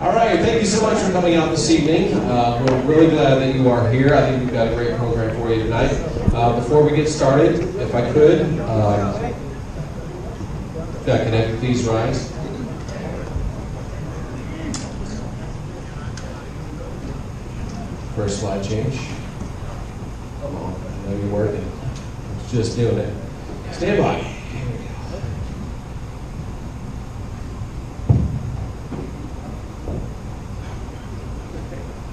All right, thank you so much for coming out this evening. We're really glad that you are here. I think we've got a great program for you tonight. Before we get started, if I could, if I could please rise. First slide change. Come on, I know you're working. Just doing it. Stand by.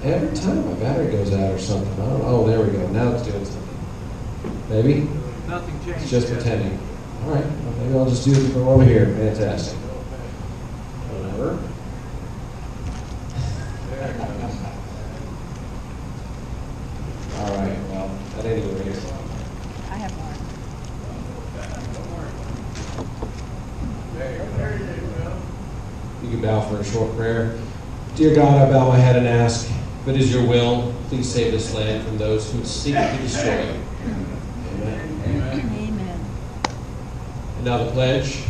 Every time my battery goes out or something. I don't know. Oh, there we go. Now it's doing something. Maybe? Nothing changed. It's just pretending. All right. Well, maybe I'll just do it from over here. Fantastic. Whatever. All right. Well, at any rate. I have more. You can bow for a short prayer. Dear God, I bow my head and ask, if it is your will, please save this land from those who seek to destroy it. Amen. Amen. And now the pledge.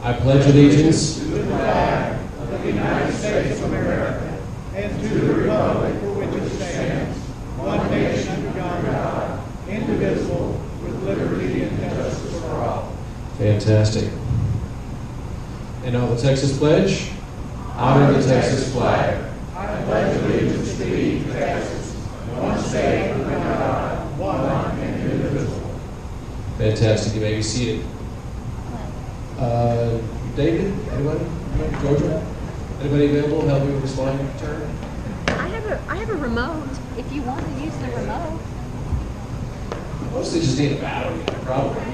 I pledge allegiance To the flag of the United States of America and to the republic for which it stands, one nation under God, indivisible, with liberty and justice for all. Fantastic. And now the Texas pledge. Honor the Texas flag. I pledge allegiance to thee, Texas, one state under God, one and indivisible. Fantastic. You may be seated. David, anybody? Georgia? Anybody available to help me with this line turn? I have a remote. If you want to use the remote. Mostly just need a battery, probably. Do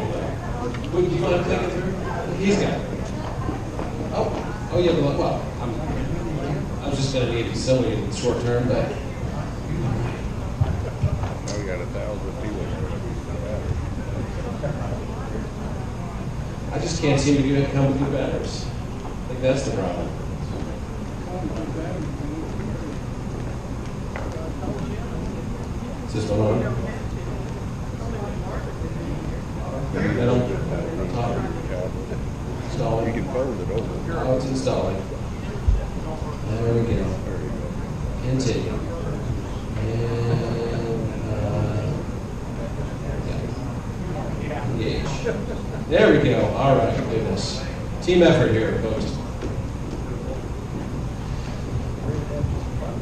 you want to click it through? He's got it. Oh yeah, well, I was just going to need facility in the short term, but. Now we got 1,000 people. I just can't seem to get it come with new batteries. I think that's the problem. Is this one on? Middle? Top? Installing? You can fold it over. Oh, it's installing. There we go. Continue. And engage. There we go. All right, goodness. Team effort here, folks.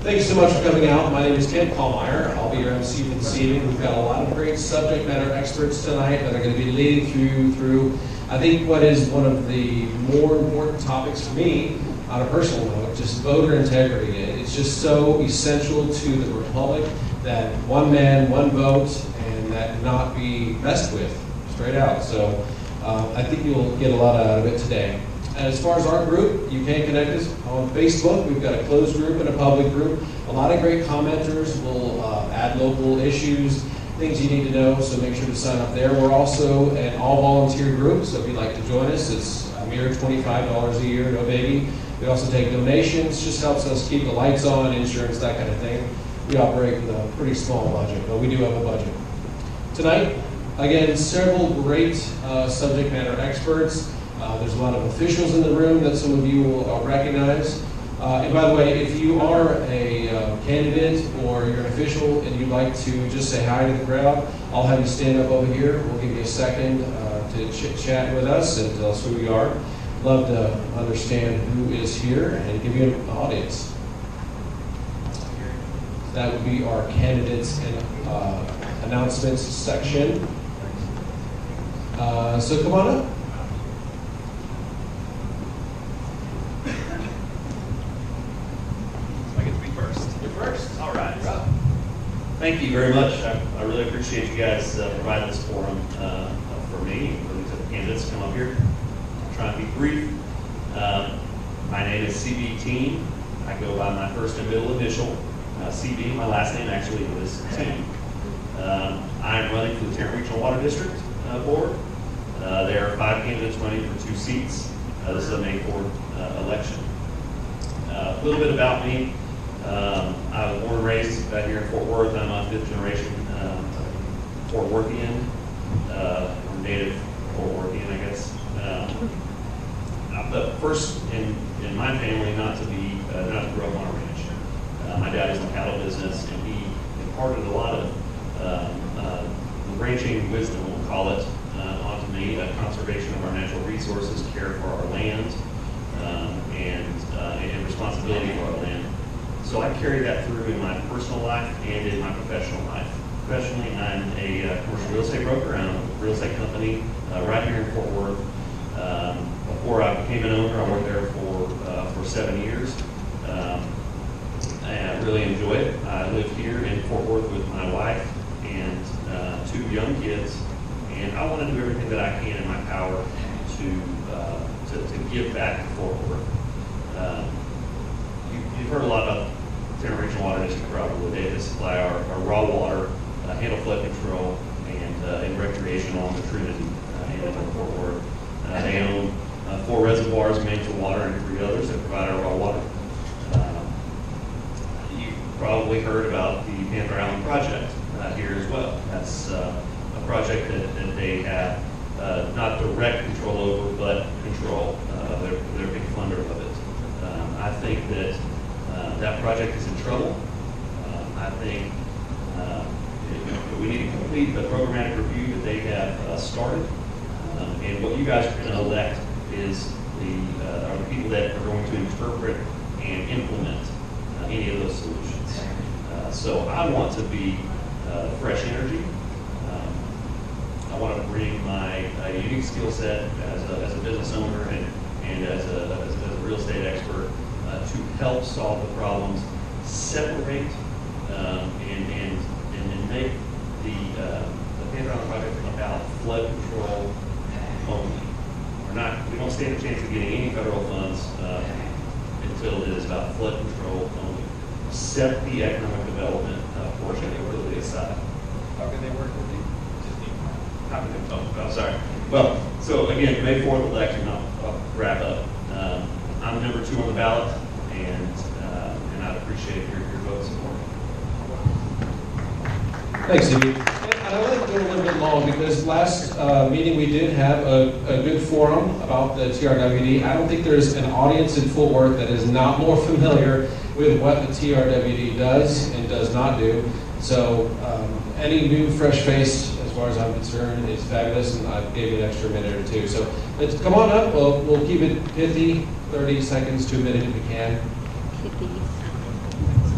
Thank you so much for coming out. My name is Ken Pallmeyer. I'll be your MC for this evening. We've got a lot of great subject matter experts tonight that are going to be leading you through, I think, what is one of the more important topics for me, on a personal note, just voter integrity. It's just so essential to the republic that one man, one vote, and that not be messed with, straight out. So I think you'll get a lot out of it today. And as far as our group, you can connect us on Facebook. We've got a closed group and a public group. A lot of great commenters will add local issues, things you need to know, so make sure to sign up there. We're also an all-volunteer group, so if you'd like to join us, it's a mere $25 a year, no baby. We also take donations, just helps us keep the lights on, insurance, that kind of thing. We operate with a pretty small budget, but we do have a budget. Tonight, again, several great subject matter experts. There's a lot of officials in the room that some of you will recognize. And by the way, if you are a candidate or you're an official and you'd like to just say hi to the crowd, I'll have you stand up over here. We'll give you a second to chit-chat with us and tell us who we are. Love to understand who is here and give you an audience. That would be our candidates and announcements section. So come on up. Thank you very much. I really appreciate you guys providing this forum for me and for these other candidates to come up here. I'll try and be brief. My name is CB Team. I go by my first and middle initial, CB. My last name actually is Team. I'm running for the Tarrant Regional Water District Board. There are 5 candidates running for 2 seats. This is a May 4th election. A little bit about me. I was born and raised back here in Fort Worth. I'm a 5th generation Fort Worthian, native Fort Worthian, I guess. I'm the first in my family not to be not grew up on a ranch. My dad was in the cattle business, and he imparted a lot of ranching wisdom, we'll call it, onto me, conservation of our natural resources, care for our land, and responsibility for our land. So I carry that through in my personal life and in my professional life. Professionally, I'm a commercial real estate broker. I own a real estate company right here in Fort Worth. Before I became an owner, I worked there for 7 years. And I really enjoy it. I live here in Fort Worth with my wife and 2 young kids, and I want to do everything that I can in my power to give back to Fort Worth. You've heard a lot about Tarrant Regional Water District probably. They supply our raw water, handle flood control, and recreation along the Trinity and in Fort Worth. They own 4 reservoirs, Main for Water, and 3 others that provide our raw water. You've probably heard about the Panther Island project here as well. That's a project that they have not direct control over, but control. They're a big funder of it. I think that that project is in trouble. I think we need to complete the programmatic review that they have started. And what you guys are going to elect is are the people that are going to interpret and implement any of those solutions. So I want to be fresh energy. I want to bring my unique skill set as a business owner and as a real estate expert to help solve the problems, separate and make the Panther Island project about flood control only. We don't stand a chance of getting any federal funds until it is about flood control only. Set the economic development portion completely aside. How can they work with you? How can they talk about? Sorry. Well, so again, May 4th election. I'll wrap up. I'm number 2 on the ballot, and I'd appreciate your vote support. Thanks, Steve. And I wanted to go a little bit long because last meeting we did have a good forum about the TRWD. I don't think there's an audience in Fort Worth that is not more familiar with what the TRWD does and does not do. So any new fresh face, as far as I'm concerned, is fabulous, and I gave you an extra minute or 2. So let's come on up. We'll keep it pithy, 30 seconds to a minute if we can.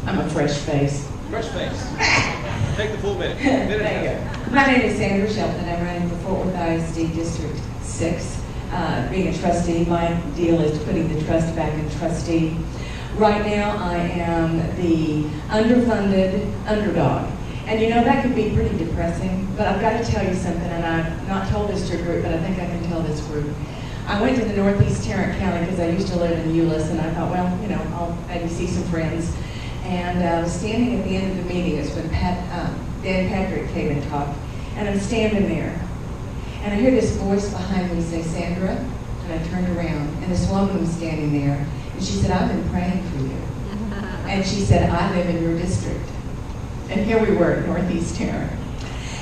I'm a fresh face. Fresh face. Take the full minute. Thank you. My name is Sandra Shelton. I'm running for Fort Worth ISD District 6. Being a trustee, my deal is putting the trust back in trustee. Right now, I am the underfunded underdog. And you know, that could be pretty depressing, but I've got to tell you something, and I've not told this to a group, but I think I can tell this group. I went to the Northeast Tarrant County because I used to live in Euless, and I thought, well, you know, I'll maybe see some friends. And I was standing at the end of the meeting. It's when Dan Patrick came and talked, and I'm standing there. And I hear this voice behind me say, Sandra, and I turned around, and this woman was standing there, and she said, I've been praying for you. And she said, I live in your district. And here we were at Northeast Tarrant.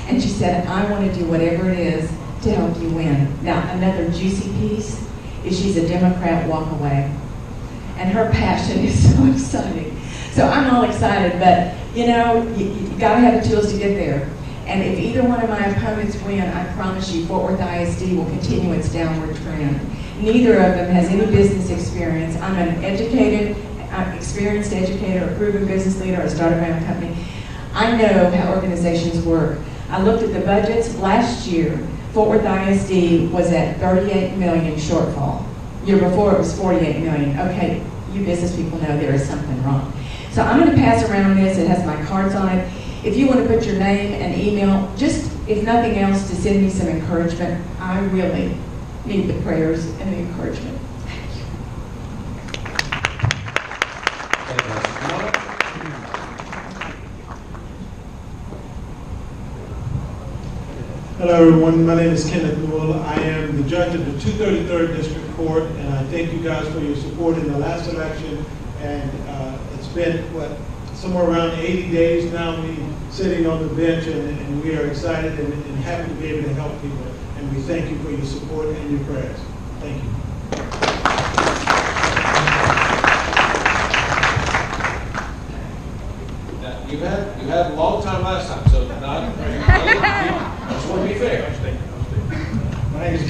And she said, I want to do whatever it is to help you win. Now, another juicy piece is she's a Democrat walk away. And her passion is so exciting. So I'm all excited, but you know, you gotta have the tools to get there. And if either one of my opponents win, I promise you Fort Worth ISD will continue its downward trend. Neither of them has any business experience. I'm an experienced educator, a proven business leader. I started my own company. I know how organizations work. I looked at the budgets. Last year, Fort Worth ISD was at 38 million shortfall. Year before it was 48 million. Okay, you business people know there is something wrong. So I'm going to pass around this. It has my cards on it. If you want to put your name and email, just if nothing else, to send me some encouragement. I really need the prayers and the encouragement. Thank you. Hello, everyone. My name is Kenneth Newell. I am the judge of the 233rd District Court, and I thank you guys for your support in the last election. And it's been, somewhere around 80 days now, me sitting on the bench, and we are excited and happy to be able to help people. And we thank you for your support and your prayers. Thank you.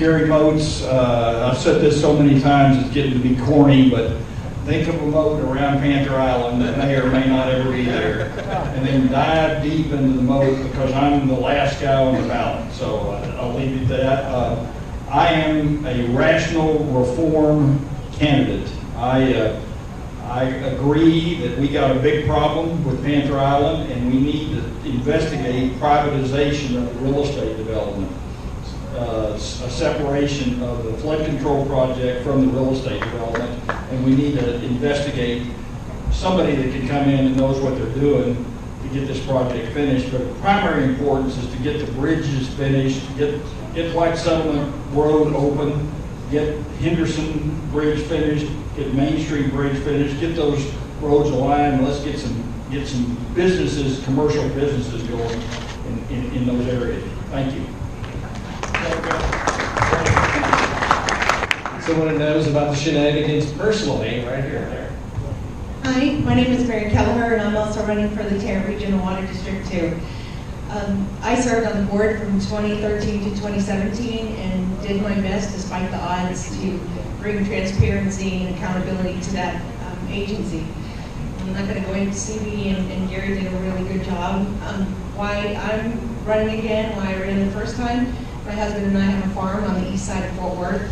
Jerry moats. I've said this so many times, it's getting to be corny, but think of a moat around Panther Island that may or may not ever be there, and then dive deep into the moat because I'm the last guy on the ballot. So I'll leave it at that. I am a rational reform candidate. I agree that we got a big problem with Panther Island, and we need to investigate privatization of the real estate development. A separation of the flood control project from the real estate development, and we need to investigate somebody that can come in and knows what they're doing to get this project finished. But of primary importance is to get the bridges finished, get White Settlement Road open, get Henderson Bridge finished, get Main Street Bridge finished, get those roads aligned, and let's get some businesses, commercial businesses going in those areas. Thank you. Someone knows about the shenanigans personally, right here and there. Hi, my name is Mary Kelleher, and I'm also running for the Tarrant Regional Water District 2. I served on the board from 2013 to 2017 and did my best, despite the odds, to bring transparency and accountability to that agency. I'm not going to go into CV, and Gary did a really good job. Why I'm running again, why I ran the first time, my husband and I have a farm on the east side of Fort Worth,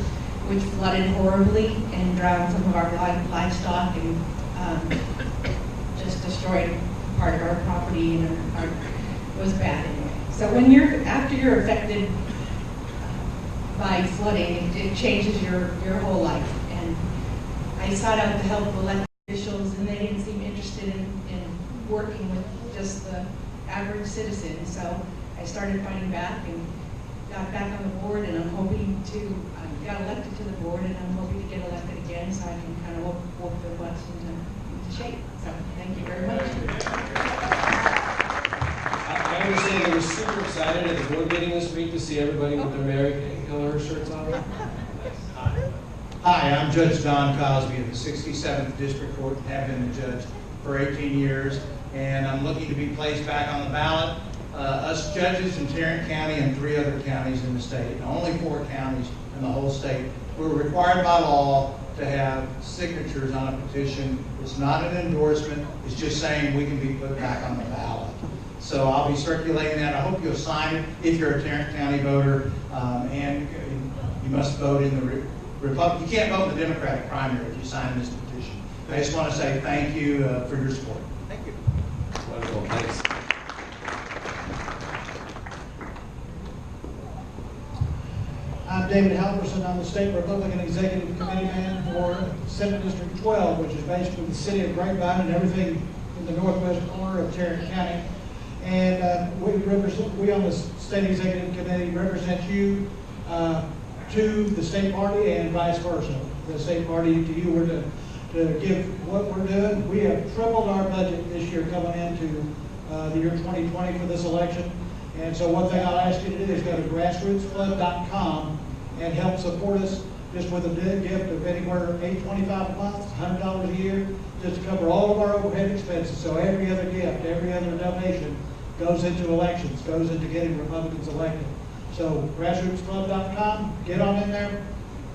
which flooded horribly and drowned some of our livestock and just destroyed part of our property, and it was bad anyway. So after you're affected by flooding, it changes your whole life. And I sought out the help of elected officials, and they didn't seem interested in working with just the average citizen. So I started fighting back and got back on the board, and I'm hoping to, I got elected to the board, and I'm hoping to get elected again so I can kind of work their butts into shape. So thank you very much. I understand they were super excited at the board meeting this week to see everybody with their Mary Keller shirts on. Hi, I'm Judge Don Cosby of the 67th District Court, have been the judge for 18 years, and I'm looking to be placed back on the ballot. Us judges in Tarrant County and 3 other counties in the state, and only 4 counties in the whole state, we're required by law to have signatures on a petition. It's not an endorsement, it's just saying we can be put back on the ballot. So I'll be circulating that. I hope you'll sign it if you're a Tarrant County voter, and you must vote in the Republican. You can't vote in the Democratic primary if you sign this petition. I just want to say thank you for your support. Thank you. Wonderful, thanks. I'm David Halverson. I'm the State Republican Executive Committee man for Senate District 12, which is basically the city of Grapevine and everything in the northwest corner of Tarrant County. And we on the State Executive Committee represent you to the state party and vice versa. The state party to you, we're to give what we're doing. We have tripled our budget this year coming into the year 2020 for this election. And so one thing I'll ask you to do is go to grassrootsclub.com and help support us just with a gift of anywhere $8.25 a month, $100 a year, just to cover all of our overhead expenses. So every other gift, every other donation goes into elections, goes into getting Republicans elected. So grassrootsclub.com, get on in there,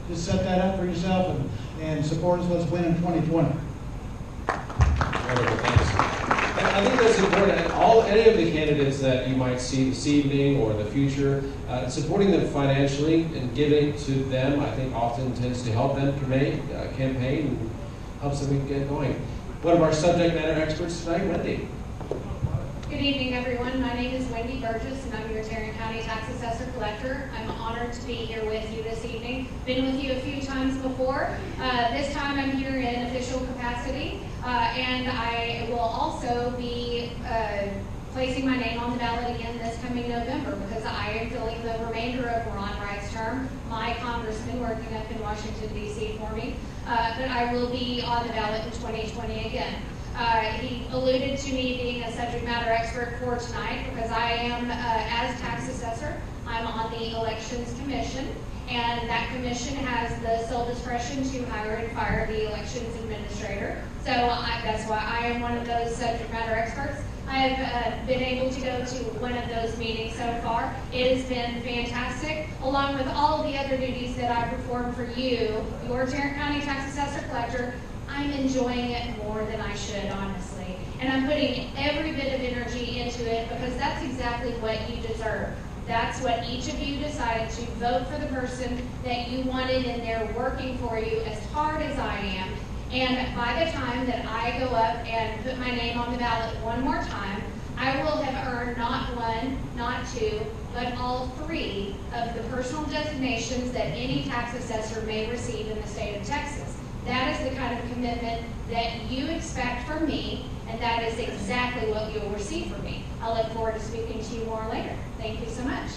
just set that up for yourself and support us. Let's win in 2020. Wonderful, thanks. I think that's important. Any of the candidates that you might see this evening or in the future, supporting them financially and giving to them, I think often tends to help them campaign and helps them get going. One of our subject matter experts tonight, Wendy. Good evening, everyone. My name is Wendy Burgess, and I'm your Tarrant County Tax Assessor Collector. I'm honored to be here with you this evening. Been with you a few times before. This time I'm here in official capacity, and I will also be placing my name on the ballot again this coming November because I am filling the remainder of Ron Wright's term, my congressman working up in Washington, D.C. for me. But I will be on the ballot in 2020 again. He alluded to me being a subject matter expert for tonight because I am, as tax assessor, I'm on the Elections Commission, and that commission has the sole discretion to hire and fire the elections administrator. So that's why I am one of those subject matter experts. I've been able to go to one of those meetings so far. It has been fantastic, along with all of the other duties that I perform for you, your Tarrant County Tax Assessor Collector. I'm enjoying it more than I should, honestly. And I'm putting every bit of energy into it because that's exactly what you deserve. That's what each of you decided to vote for the person that you wanted in there working for you as hard as I am. And by the time that I go up and put my name on the ballot one more time, I will have earned not one, not two, but all three of the personal designations that any tax assessor may receive in the state of Texas. That is the kind of commitment that you expect from me, and that is exactly what you'll receive from me. I look forward to speaking to you more later. Thank you so much.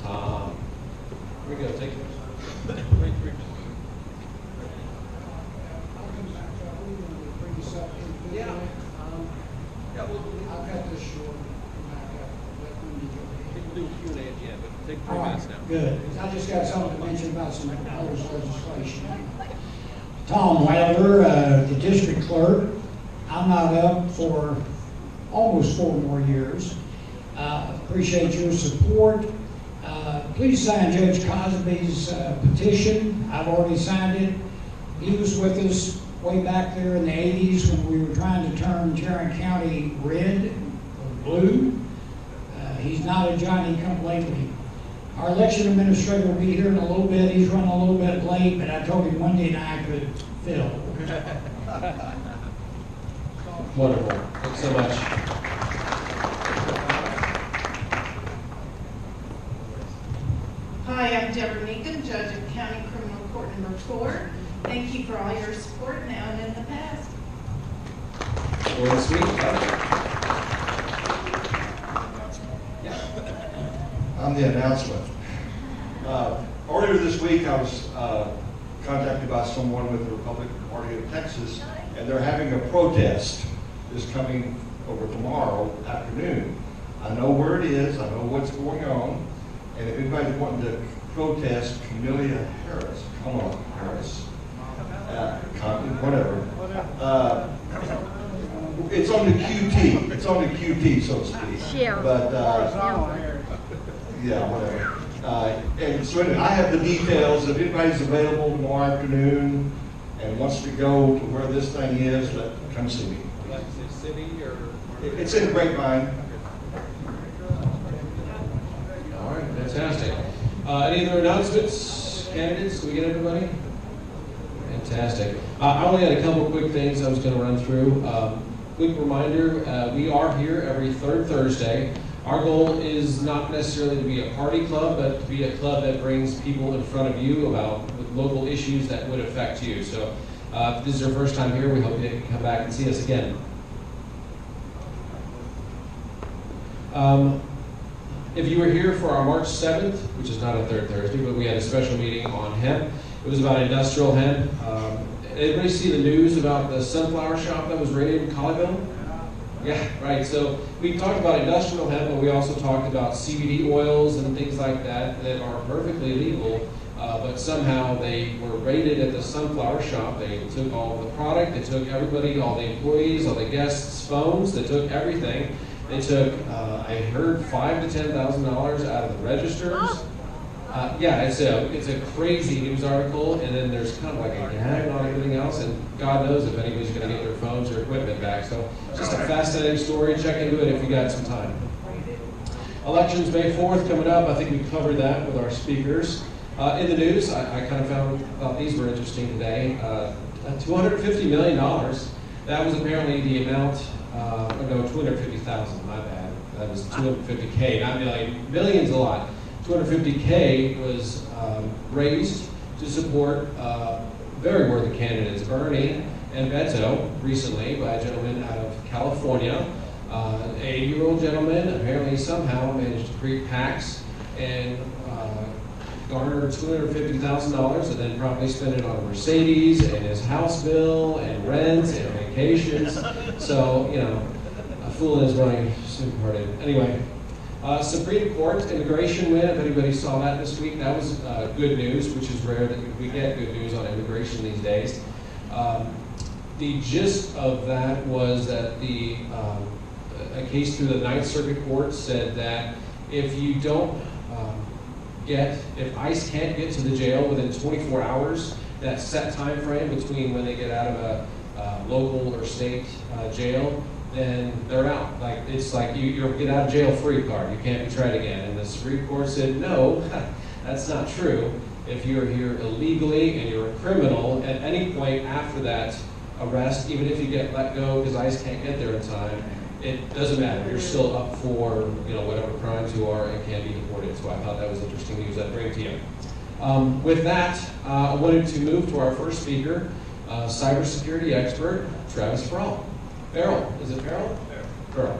Tom. Here we go, take it. Yeah. I'll cut this short. Do Q&A at the end, but take 3 All minutes right, now. good. I just got something to mention about some proposed legislation. Tom Wilder, the district clerk. I'm not up for almost 4 more years. Appreciate your support. Please sign Judge Cosby's petition. I've already signed it. He was with us way back there in the 80s when we were trying to turn Tarrant County red or blue. He's not a Johnny come lately. Our election administrator will be here in a little bit. He's running a little bit late, but I told him Monday night could fill. Wonderful. Thanks so much. Hi, I'm Deborah Meekin, Judge of County Criminal Court Number 4. Thank you for all your support now and in the past. Short and sweet. On the announcement. Earlier this week, I was contacted by someone with the Republican Party of Texas, and they're having a protest this coming over tomorrow afternoon. I know where it is, I know what's going on, and if anybody's wanting to protest Kamala Harris, whatever. It's on the QT. It's on the QT, so to speak. Yeah. But yeah, whatever. And so anyway, I have the details. If anybody's available tomorrow afternoon and wants to go to where this thing is, come see me. Like the city or? It's in Grapevine. All right, fantastic. Any other announcements, candidates? Did we get everybody? Fantastic. I only had a couple quick things I was going to run through. Quick reminder, we are here every third Thursday. Our goal is not necessarily to be a party club, but to be a club that brings people in front of you about local issues that would affect you. So if this is your first time here, we hope you can come back and see us again. If you were here for our March 7th, which is not a third Thursday, but we had a special meeting on hemp. It was about industrial hemp. Anybody see the news about the sunflower shop that was raided in Colleyville? Yeah, right. So we talked about industrial hemp, but we also talked about CBD oils and things like that that are perfectly legal, but somehow they were raided at the sunflower shop. They took all of the product. They took everybody, all the employees, all the guests' phones. They took everything. They took, I heard, $5,000 to $10,000 out of the registers. Yeah, it's a crazy news article, and then there's kind of like a gag on everything else, and God knows if anybody's going to get their phones or equipment back. So just a fascinating story. Check into it if you got some time. Elections May 4th coming up. I think we covered that with our speakers. In the news, I kind of thought these were interesting today. $250 million. That was apparently the amount, no, 250,000, my bad. That was 250K, not million. Millions a lot. 250K was raised to support very worthy candidates, Bernie and Beto, recently by a gentleman out of California. An 80-year-old gentleman apparently somehow managed to create PACs and garner $250,000 and then probably spend it on a Mercedes and his house bill and rents and vacations. So, you know, a fool in his money soon departed. Anyway. Supreme Court immigration win, if anybody saw that this week, that was good news, which is rare that we get good news on immigration these days. The gist of that was that a case through the Ninth Circuit Court said that if you don't if ICE can't get to the jail within 24 hours, that set time frame between when they get out of a local or state jail, then they're out. Like it's like you get out of jail free card. You can't be tried again. And the Supreme Court said no, that's not true. If you're here illegally and you're a criminal, at any point after that arrest, even if you get let go because ICE can't get there in time, it doesn't matter. You're still up for whatever crimes you are and can be deported. So I thought that was interesting news I'd bring to you. With that, I wanted to move to our first speaker, cybersecurity expert, Traves Ferrell. Ferrell, is it Ferrell? Ferrell.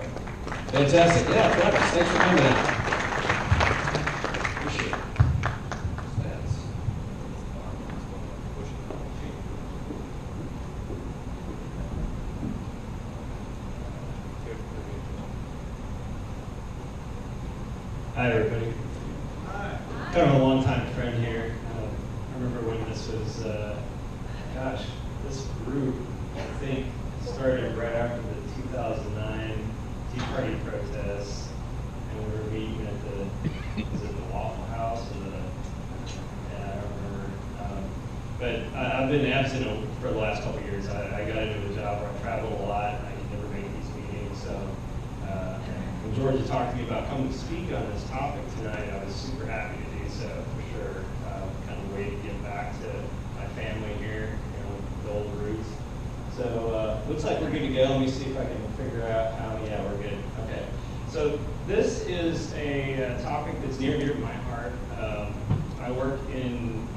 Fantastic. Yeah, Travis, thanks for coming out. Appreciate it. Hi, everybody. Hi. Kind of a long-time friend here. I remember when this was, this group, I think, started right after the 2009 Tea Party protests, and we were meeting at the Waffle House, I don't remember. But I've been absent for the last couple of years. I got into a job where I traveled a lot, and I could never make these meetings, so when Georgia talked to me about coming to speak on this topic tonight, I was super happy to do so, for sure. Kind of way to get back to my family here, the old roots. So looks like we're good to go. Let me see if I can figure out how. Yeah, we're good. Okay. So this is a topic that's near and dear to my heart. I work in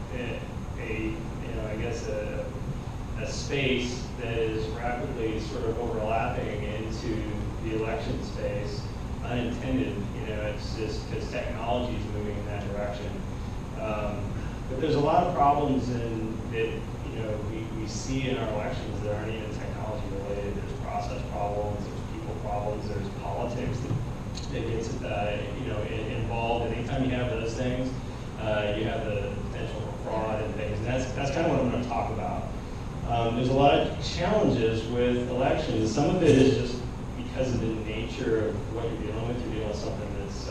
a space that is rapidly sort of overlapping into the election space. Unintended, it's just because technology is moving in that direction. But there's a lot of problems that we see in our elections that aren't even technology related. There's process problems, there's people problems, there's politics that gets involved. And anytime you have those things, you have the potential for fraud and things. And that's kind of what I'm going to talk about. There's a lot of challenges with elections. Some of it is just because of the nature of what you're dealing with. You're dealing with something that's,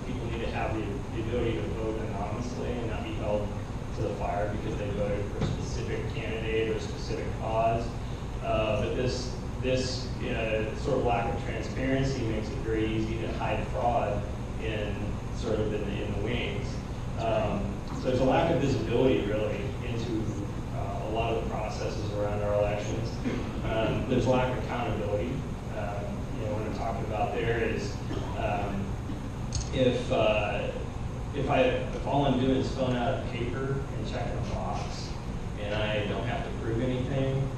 people need to have the ability to vote anonymously and not be held to the fire because they voted for a specific candidate or a specific cause. But this sort of lack of transparency makes it very easy to hide fraud in the wings. So there's a lack of visibility really into a lot of the processes around our elections. There's lack of accountability. What I'm talking about there is if all I'm doing is filling out a paper and checking a box, and I don't have to prove anything,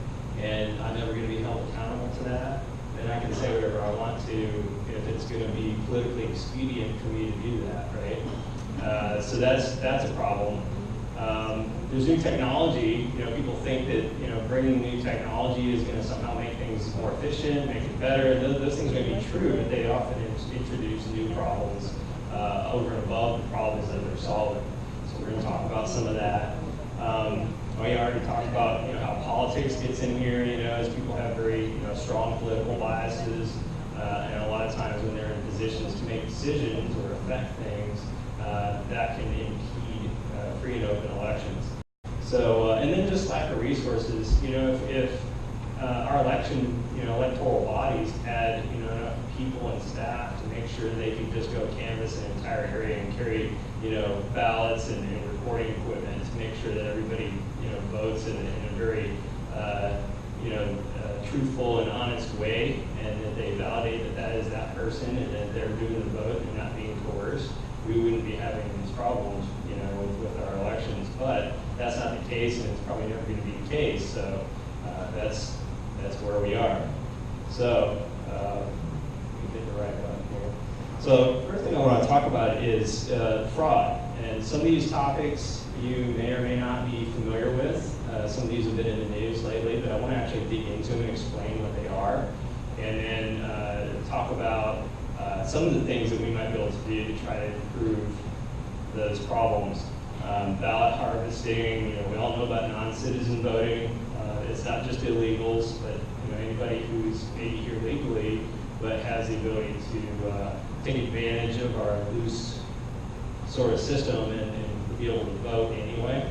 and I'm never going to be held accountable to that, then I can say whatever I want to if it's going to be politically expedient for me to do that, right? So that's a problem. There's new technology. People think that bringing new technology is going to somehow make things more efficient, make it better. And those things may be true, but they often introduce new problems over and above the problems that they're solving. So we're going to talk about some of that. We already talked about how politics gets in here. As people have very strong political biases, and a lot of times when they're in positions to make decisions or affect things, that can impede free and open elections. So, and then just lack of resources. If our electoral bodies had enough people and staff to make sure they could just go canvass an entire area and carry ballots and recording equipment to make sure that everybody votes in a very truthful and honest way, and that they validate that is that person and that they're doing the vote and not being coerced, we wouldn't be having these problems with our elections. But that's not the case, and it's probably never going to be the case. So that's where we are. So let me hit the right button here. So first thing I want to talk about is fraud. And some of these topics you may or may not be familiar with. Some of these have been in the news lately, but I want to actually dig into them and explain what they are, and then talk about some of the things that we might be able to do to try to improve those problems. Ballot harvesting, we all know about non-citizen voting. It's not just illegals, but anybody who's maybe here legally, but has the ability to take advantage of our loose sort of system and be able to vote anyway.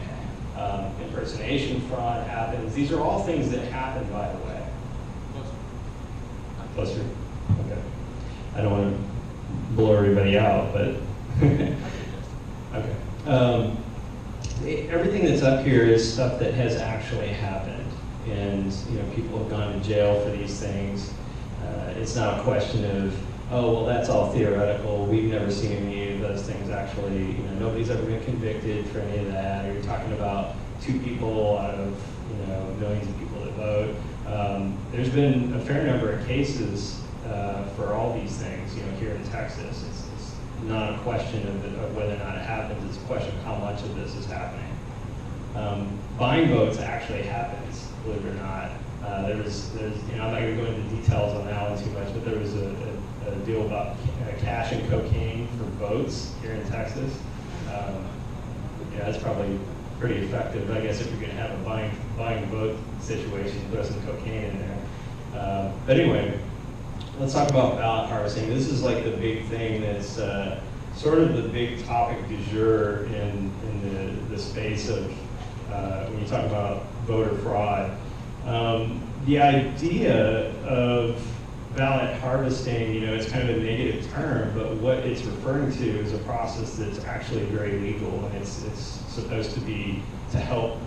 Impersonation fraud happens. These are all things that happen, by the way. Closer? Okay. I don't want to blow everybody out, but okay. Everything that's up here is stuff that has actually happened, and people have gone to jail for these things. It's not a question of, oh, well, that's all theoretical. We've never seen any of those things actually. Nobody's ever been convicted for any of that. Or you're talking about 2 people out of millions of people that vote. There's been a fair number of cases for all these things. Here in Texas, it's not a question of whether or not it happens. It's a question of how much of this is happening. Buying votes actually happens, believe it or not. There's I'm not going to go into details on that one too much, but there was a deal about cash and cocaine for votes here in Texas. That's probably pretty effective. I guess if you're going to have a buying vote situation, put some cocaine in there. But anyway, let's talk about ballot harvesting. This is like the big thing that's sort of the big topic du jour in the space of when you talk about voter fraud. The idea of ballot harvesting, it's kind of a negative term, but what it's referring to is a process that's actually very legal, and it's supposed to be to help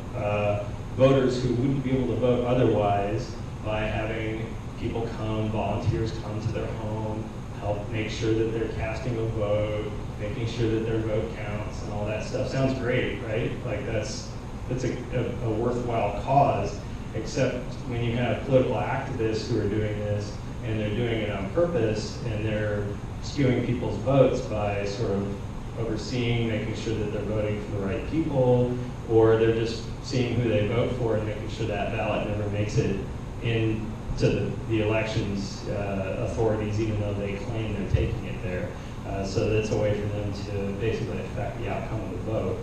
voters who wouldn't be able to vote otherwise by having people volunteers come to their home, help make sure that they're casting a vote, making sure that their vote counts, and all that stuff. Sounds great, right? Like that's a worthwhile cause, except when you have political activists who are doing this, and they're doing it on purpose, and they're skewing people's votes by sort of overseeing, making sure that they're voting for the right people, or they're just seeing who they vote for and making sure that ballot never makes it into the elections authorities, even though they claim they're taking it there. So that's a way for them to basically affect the outcome of the vote.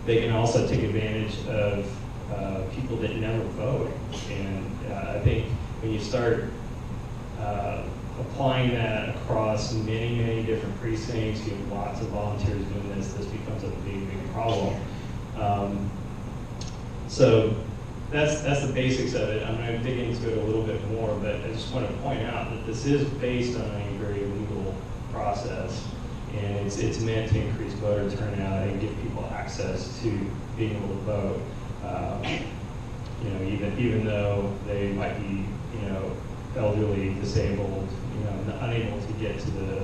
They can also take advantage of people that never vote, and I think when you start applying that across many, many different precincts, you have lots of volunteers doing this, this becomes a big, big problem. So that's the basics of it. I'm going to dig into it a little bit more, but I just want to point out that this is based on a very legal process, and it's meant to increase voter turnout and give people access to being able to vote. Even though they might be, elderly, disabled, unable to get to the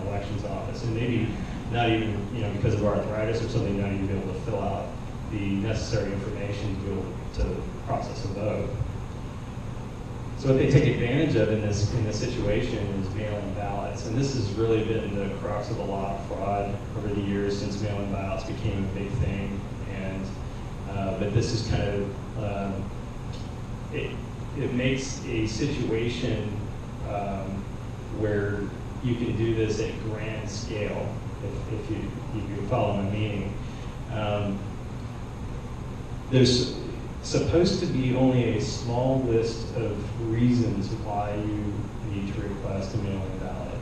elections office, and maybe not even, because of arthritis or something, not even be able to fill out the necessary information to be able to process a vote. So what they take advantage of in this situation is mail-in ballots, and this has really been the crux of a lot of fraud over the years since mail-in ballots became a big thing. And but this is kind of it makes a situation where you can do this at grand scale, if you follow my meaning. There's supposed to be only a small list of reasons why you need to request a mail-in ballot.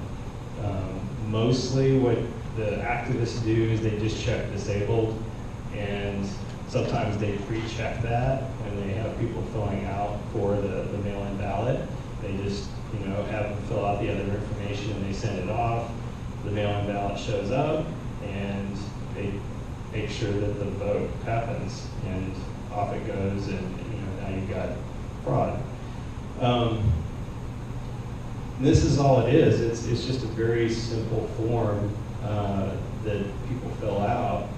Mostly what the activists do is they just check disabled, and sometimes they pre-check that when they have people filling out for the mail-in ballot. They just have them fill out the other information and they send it off. The mail-in ballot shows up and they make sure that the vote happens, and off it goes, and now you've got fraud. This is all it is. It's just a very simple form that people fill out.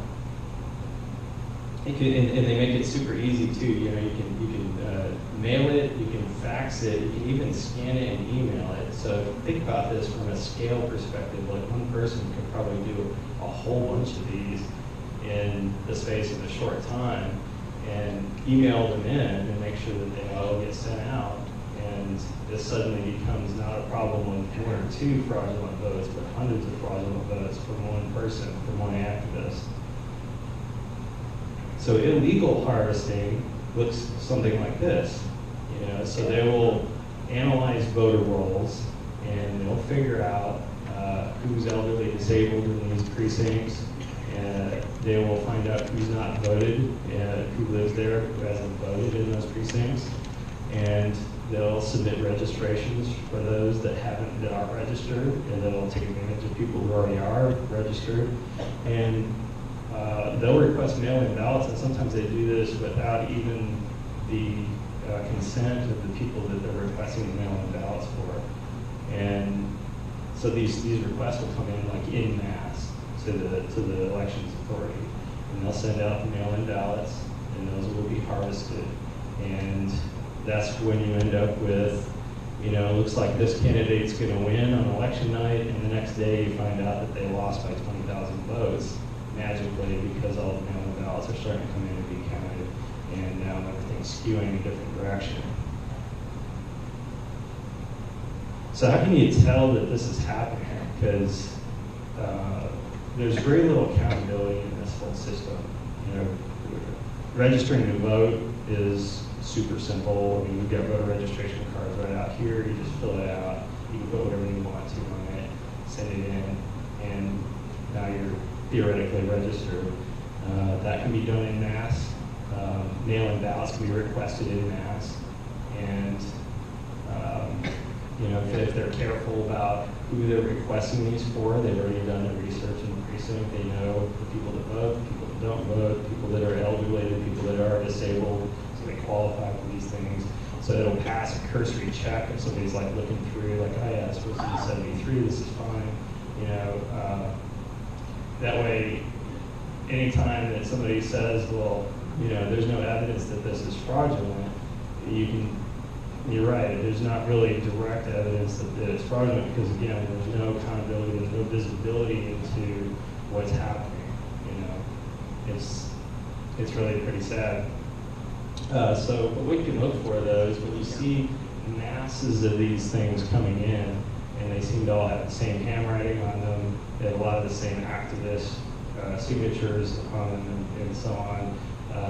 And they make it super easy too. You can mail it, you can fax it, you can even scan it and email it. So think about this from a scale perspective. Like one person could probably do a whole bunch of these in the space of a short time, and email them in and make sure that they all get sent out. And this suddenly becomes not a problem with one or two fraudulent votes, but hundreds of fraudulent votes from one person, from one activist. So illegal harvesting looks something like this. So they will analyze voter rolls and they'll figure out who's elderly disabled in these precincts. And they will find out who's not voted, who lives there, who hasn't voted in those precincts. And they'll submit registrations for those that aren't registered, and they'll take advantage of people who already are registered. And they'll request mail-in ballots, and sometimes they do this without even the consent of the people that they're requesting the mail-in ballots for. And so these requests will come in like en masse to the elections authority, and they'll send out the mail-in ballots, and those will be harvested. And that's when you end up with, it looks like this candidate's going to win on election night, and the next day you find out that they lost by 20,000 votes magically because all the mail-in ballots are starting to come in and be counted, and now everything's skewing in a different direction. So how can you tell that this is happening? Because there's very little accountability in this whole system. Registering to vote is super simple. I mean, we've got voter registration cards right out here. You just fill it out. You can put whatever you want to on it, send it in, and now you're theoretically registered. That can be done in mass. Mail-in ballots can be requested in mass. And if they're careful about who they're requesting these for, they've already done their research in the precinct. They know the people that vote, the people that don't vote, people that are elderly, the people that are disabled, so they qualify for these things. So it'll pass a cursory check if somebody's like looking through, like, oh yeah, it's supposed to be 73, this is fine. That way, anytime that somebody says, well, there's no evidence that this is fraudulent, you're right, there's not really direct evidence that it's fraudulent because, again, there's no accountability, there's no visibility into what's happening. It's really pretty sad. So what you can look for, though, is when you see masses of these things coming in, and they seem to all have the same handwriting on them, they have a lot of the same activist signatures on them, and so on.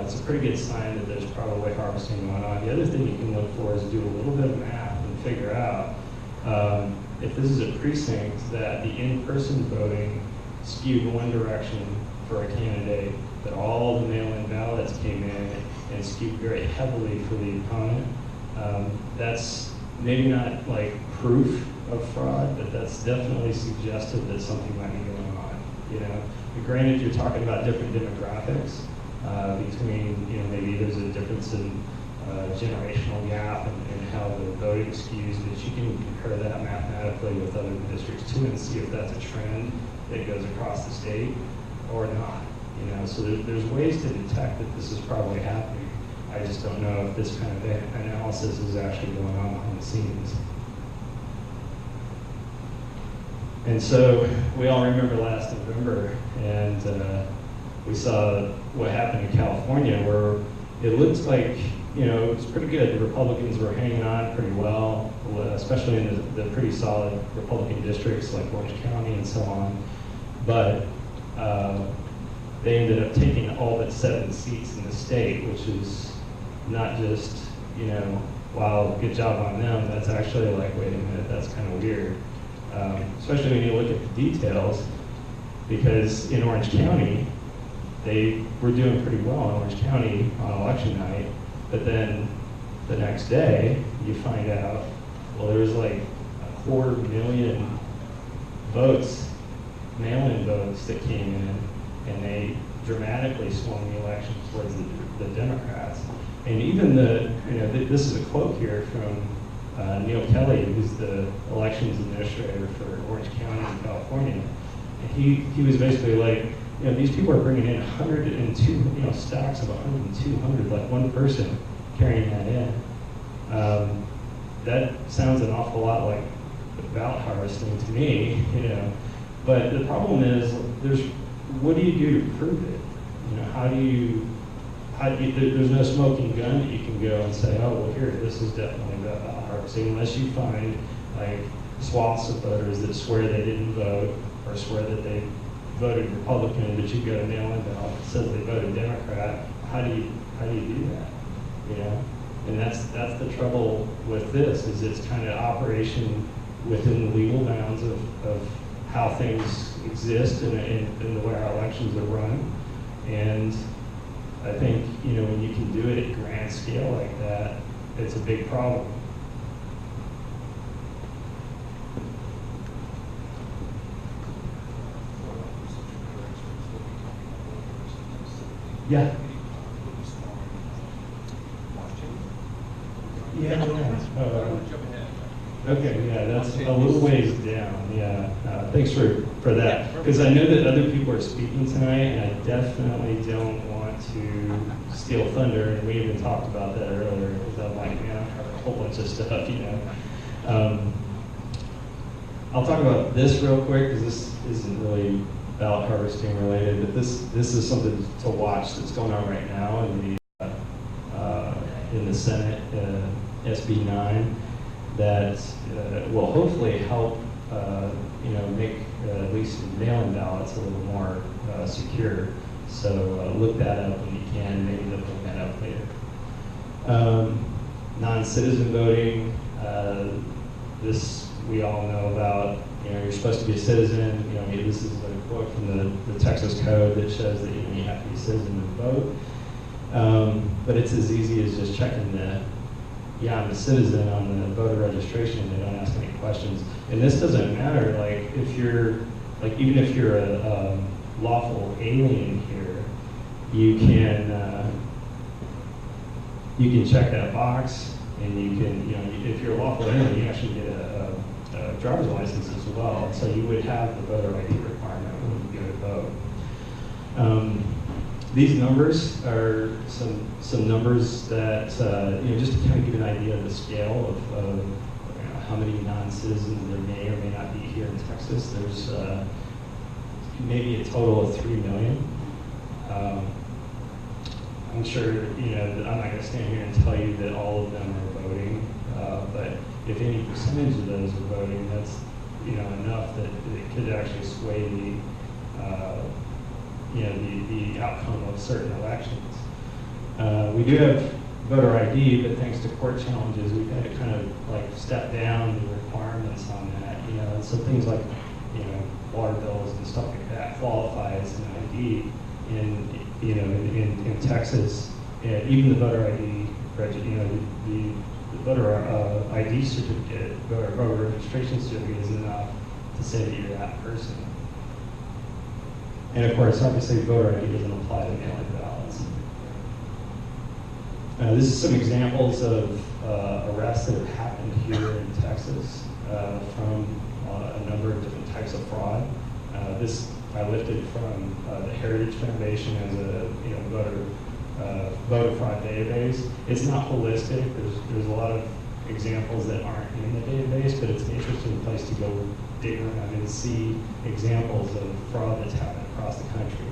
It's a pretty good sign that there's probably harvesting going on. The other thing you can look for is do a little bit of math and figure out if this is a precinct that the in-person voting skewed one direction for a candidate, that all the mail-in ballots came in and skewed very heavily for the opponent. That's maybe not like proof of fraud, but that's definitely suggestive that something might be going on. Granted, you're talking about different demographics. Between, maybe there's a difference in generational gap and how the voting skews, but you can compare that mathematically with other districts too and see if that's a trend that goes across the state or not. So there's ways to detect that this is probably happening. I just don't know if this kind of analysis is actually going on behind the scenes. And so we all remember last November, and we saw what happened in California, where it looked like, it was pretty good. The Republicans were hanging on pretty well, especially in the pretty solid Republican districts like Orange County and so on. But they ended up taking all but 7 seats in the state, which is not just, wow, good job on them. That's actually like, wait a minute, that's kind of weird. Especially when you look at the details, because in Orange County, they were doing pretty well in Orange County on election night, but then the next day, you find out, well, there was like 250,000 votes, mail-in votes that came in, and they dramatically swung the election towards the Democrats. And even this is a quote here from Neil Kelly, who's the elections administrator for Orange County in California. And he was basically like, these people are bringing in 102, stacks of 100 and 200, like one person carrying that in. That sounds an awful lot like ballot harvesting to me, But the problem is, what do you do to prove it? There's no smoking gun that you can go and say, oh, well, here, this is definitely ballot harvesting, unless you find like swaths of voters that swear they didn't vote or swear that they voted Republican, but you've got a mail-in ballot that says they voted Democrat. how do you do that? You know, and that's the trouble with this, is it's kind of operation within the legal bounds of how things exist and the way our elections are run. And I think, you know, when you can do it at grand scale like that, it's a big problem. Yeah. Yeah. Okay, yeah, that's a little ways down, yeah. Thanks for that, because I know that other people are speaking tonight, and I definitely don't want to steal thunder, and we even talked about that earlier, because I'm like, man, I have a whole bunch of stuff, you know. I'll talk about this real quick, because this isn't really ballot harvesting related, but this is something to watch that's going on right now in the Senate, SB 9, that will hopefully help, you know, make at least mail-in ballots a little more secure. So look that up when you can. Maybe they'll put that up later. Non-citizen voting. This we all know about. You know, you're supposed to be a citizen. You know, this is a quote from the Texas Code that shows that you have to be a citizen to vote. But it's as easy as just checking the I'm a citizen on the voter registration. They don't ask any questions. And this doesn't matter, like, if you're, like, even if you're a lawful alien here, you can check that box, and you can, you know, if you're a lawful alien, you actually get a driver's license as well. So you would have the voter ID requirement when you go to vote. These numbers are some numbers that, you know, just to kind of give an idea of the scale of you know, how many non-citizens there may or may not be here in Texas. There's maybe a total of 3 million. I'm sure, you know, that I'm not going to stand here and tell you that all of them are voting, but if any percentage of those are voting, that's, you know, enough that it could actually sway the you know, the outcome of certain elections. We do have voter ID, but thanks to court challenges, we've had to kind of like step down the requirements on that. You know, and so things like, you know, water bills and stuff like that qualify as an ID in, you know, in Texas. And even the voter ID, you know, the voter ID certificate, voter registration certificate is enough to say that you're that person. And of course, obviously, voter ID doesn't apply to mail-in ballots. This is some examples of arrests that have happened here in Texas from a number of different types of fraud. This I lifted from the Heritage Foundation as a, you know, voter fraud database. It's not holistic. There's a lot of examples that aren't in the database, but it's an interesting place to go dig around and see examples of fraud that's happened across the country.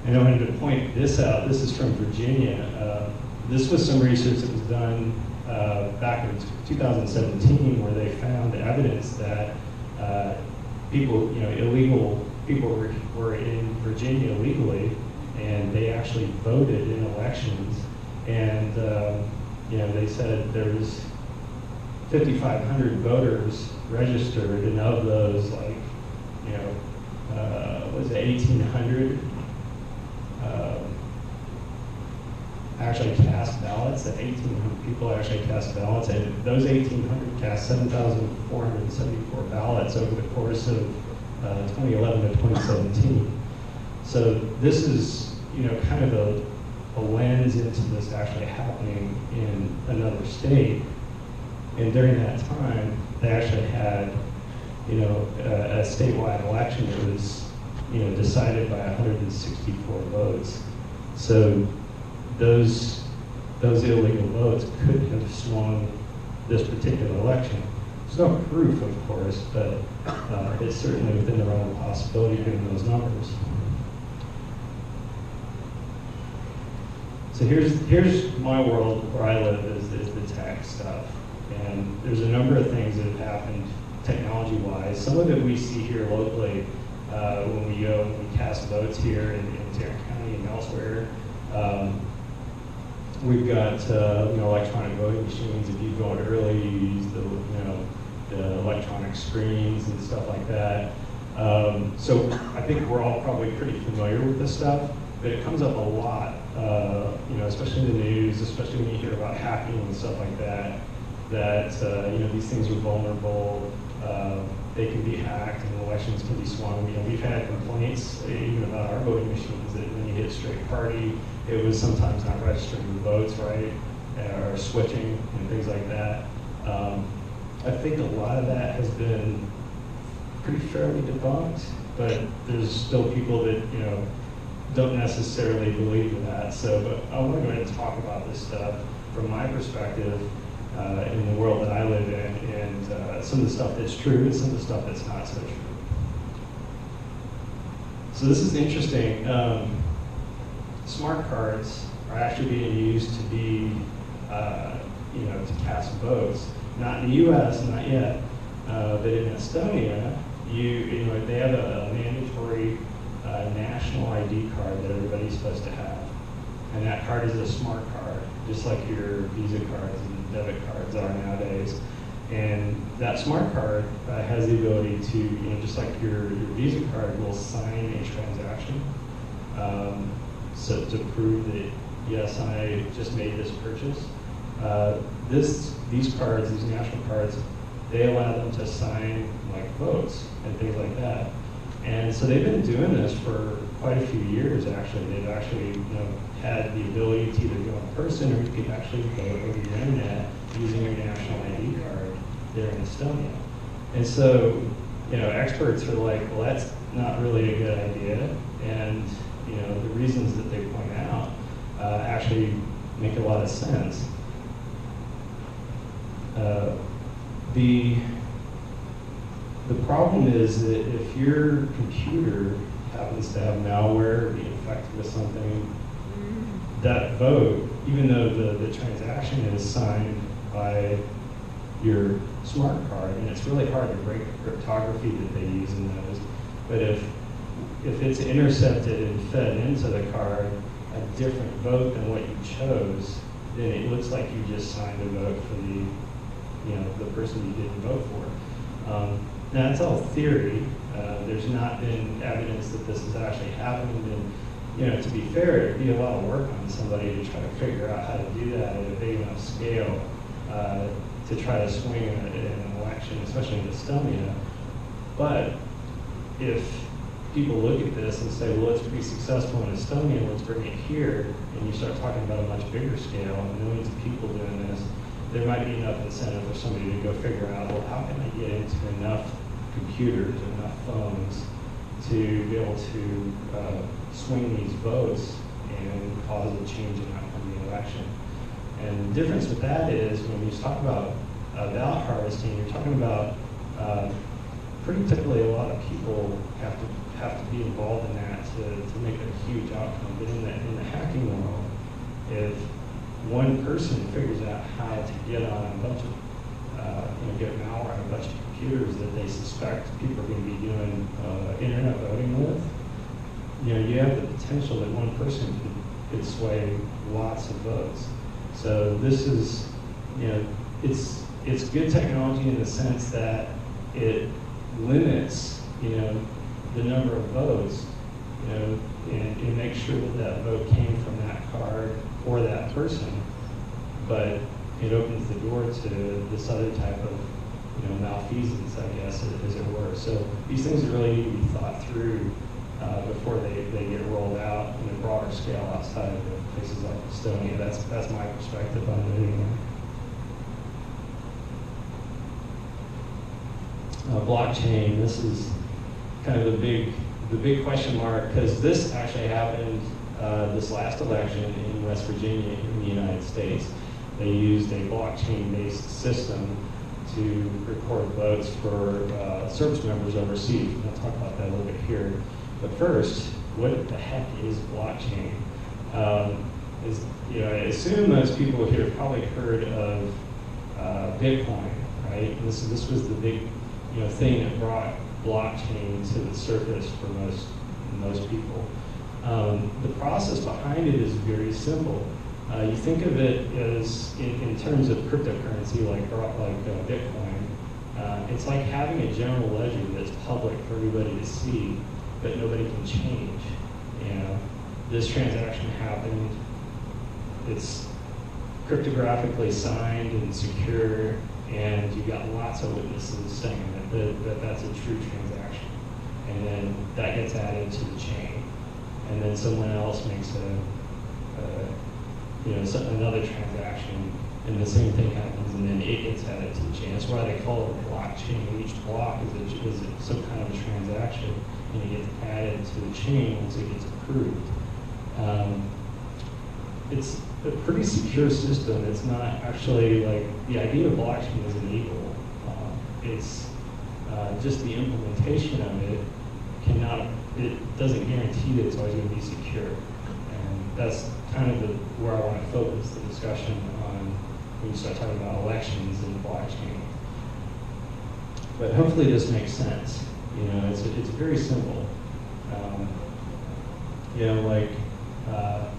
And I wanted to point this out. This is from Virginia. This was some research that was done back in 2017, where they found evidence that people, you know, illegal people were in Virginia legally, and they actually voted in elections. And you know, they said there was 5,500 voters registered, and of those, like, you know, was it 1,800 actually cast ballots? That 1,800 people actually cast ballots, and those 1,800 cast 7,474 ballots over the course of 2011 to 2017. So this is, you know, kind of a lens into this actually happening in another state. And during that time, they actually had, you know, a statewide election that was, you know, decided by 164 votes. So those illegal votes could have swung this particular election. There's no proof, of course, but it's certainly within the realm of possibility given those numbers. So here's my world where I live, is the tech stuff. And there's a number of things that have happened technology-wise. Some of it we see here locally when we go and we cast votes here in We've got electronic voting machines. If you vote early, you use the electronic screens and stuff like that. So I think we're all probably pretty familiar with this stuff, but it comes up a lot, especially in the news, especially when you hear about hacking and stuff like that, these things are vulnerable, they can be hacked and elections can be swung. We've had complaints even about our voting machines that when you hit straight party, it was sometimes not registering the votes right, or switching and things like that. I think a lot of that has been pretty fairly debunked, but there's still people that don't necessarily believe in that. So, but I want to go ahead and talk about this stuff from my perspective in the world that I live in, and some of the stuff that's true and some of the stuff that's not so true. So this is interesting. Smart cards are actually being used to be, to cast votes. Not in the U.S., not yet, but in Estonia, they have a mandatory national ID card that everybody's supposed to have, and that card is a smart card, just like your Visa cards and debit cards are nowadays. And that smart card has the ability to, just like your Visa card, will sign a transaction. So to prove that, yes, I just made this purchase. These cards, these national cards, they allow them to sign like votes and things like that. And so they've been doing this for quite a few years, actually. They've actually had the ability to either go in person or you could actually vote over the internet using your national ID card there in Estonia. And so, experts are like, well, that's not really a good idea. And, the reasons that they point out actually make a lot of sense. The problem is that if your computer happens to have malware or be infected with something, that vote, even though the transaction is signed by your smart card, and it's really hard to break the cryptography that they use in those, but if it's intercepted and fed into the card a different vote than what you chose, then it looks like you just signed a vote for the person you didn't vote for. Now, that's all theory. There's not been evidence that this has actually happened. And, to be fair, it'd be a lot of work on somebody to try to figure out how to do that at a big enough scale to try to swing an election, especially in Estonia. But if people look at this and say, well, it's pretty successful in Estonia, let's bring it here, and you start talking about a much bigger scale and millions of people doing this, there might be enough incentive for somebody to go figure out, well, how can I get into enough computers, enough phones to be able to swing these votes and cause a change in outcome of the election. And the difference with that is when you talk about ballot harvesting, you're talking about pretty typically a lot of people have to be involved in that to make a huge outcome. But in the hacking world, if one person figures out how to get on a bunch of get malware on a bunch of computers that they suspect people are going to be doing internet voting with, you have the potential that one person could sway lots of votes. So this is, it's good technology in the sense that it limits, the number of votes, and make sure that vote came from that card or that person, but it opens the door to this other type of, malfeasance, I guess, as it were. So these things really need to be thought through before they get rolled out in a broader scale outside of places like Estonia. That's my perspective on it anyway. Blockchain, this is kind of the big question mark, because this actually happened this last election in West Virginia in the United States. They used a blockchain-based system to record votes for service members overseas. And I'll talk about that a little bit here. But first, what the heck is blockchain? I assume most people here have probably heard of Bitcoin, right? And this was the big thing that brought blockchain to the surface for most people. The process behind it is very simple. You think of it as in terms of cryptocurrency, like Bitcoin. It's like having a general ledger that's public for everybody to see, but nobody can change. You know, this transaction happened. It's cryptographically signed and secure, and you've got lots of witnesses saying that that's a true transaction. And then that gets added to the chain, and then someone else makes another transaction, and the same thing happens, and then it gets added to the chain. That's why they call it a blockchain. Each block is some kind of a transaction, and it gets added to the chain once it gets approved. It's a pretty secure system. It's not actually like the idea of blockchain isn't evil. It's just the implementation of it it doesn't guarantee that it's always going to be secure. And that's kind of where I want to focus the discussion on when you start talking about elections and blockchain. But hopefully this makes sense. You know, it's very simple.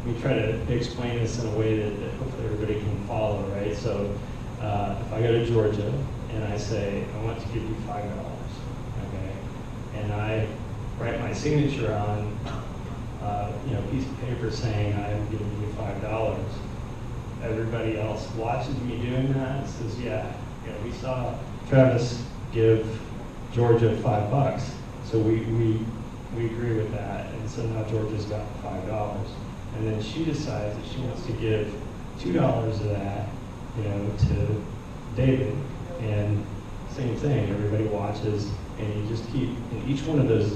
We try to explain this in a way that hopefully everybody can follow, right? So if I go to Georgia and I say, I want to give you $5, okay? And I write my signature on a piece of paper saying I'm giving you $5. Everybody else watches me doing that and says, yeah, we saw Travis give Georgia $5. So we agree with that. And so now Georgia's got $5. And then she decides that she wants to give $2 of that, to David. And same thing, everybody watches, and you just keep, and each one of those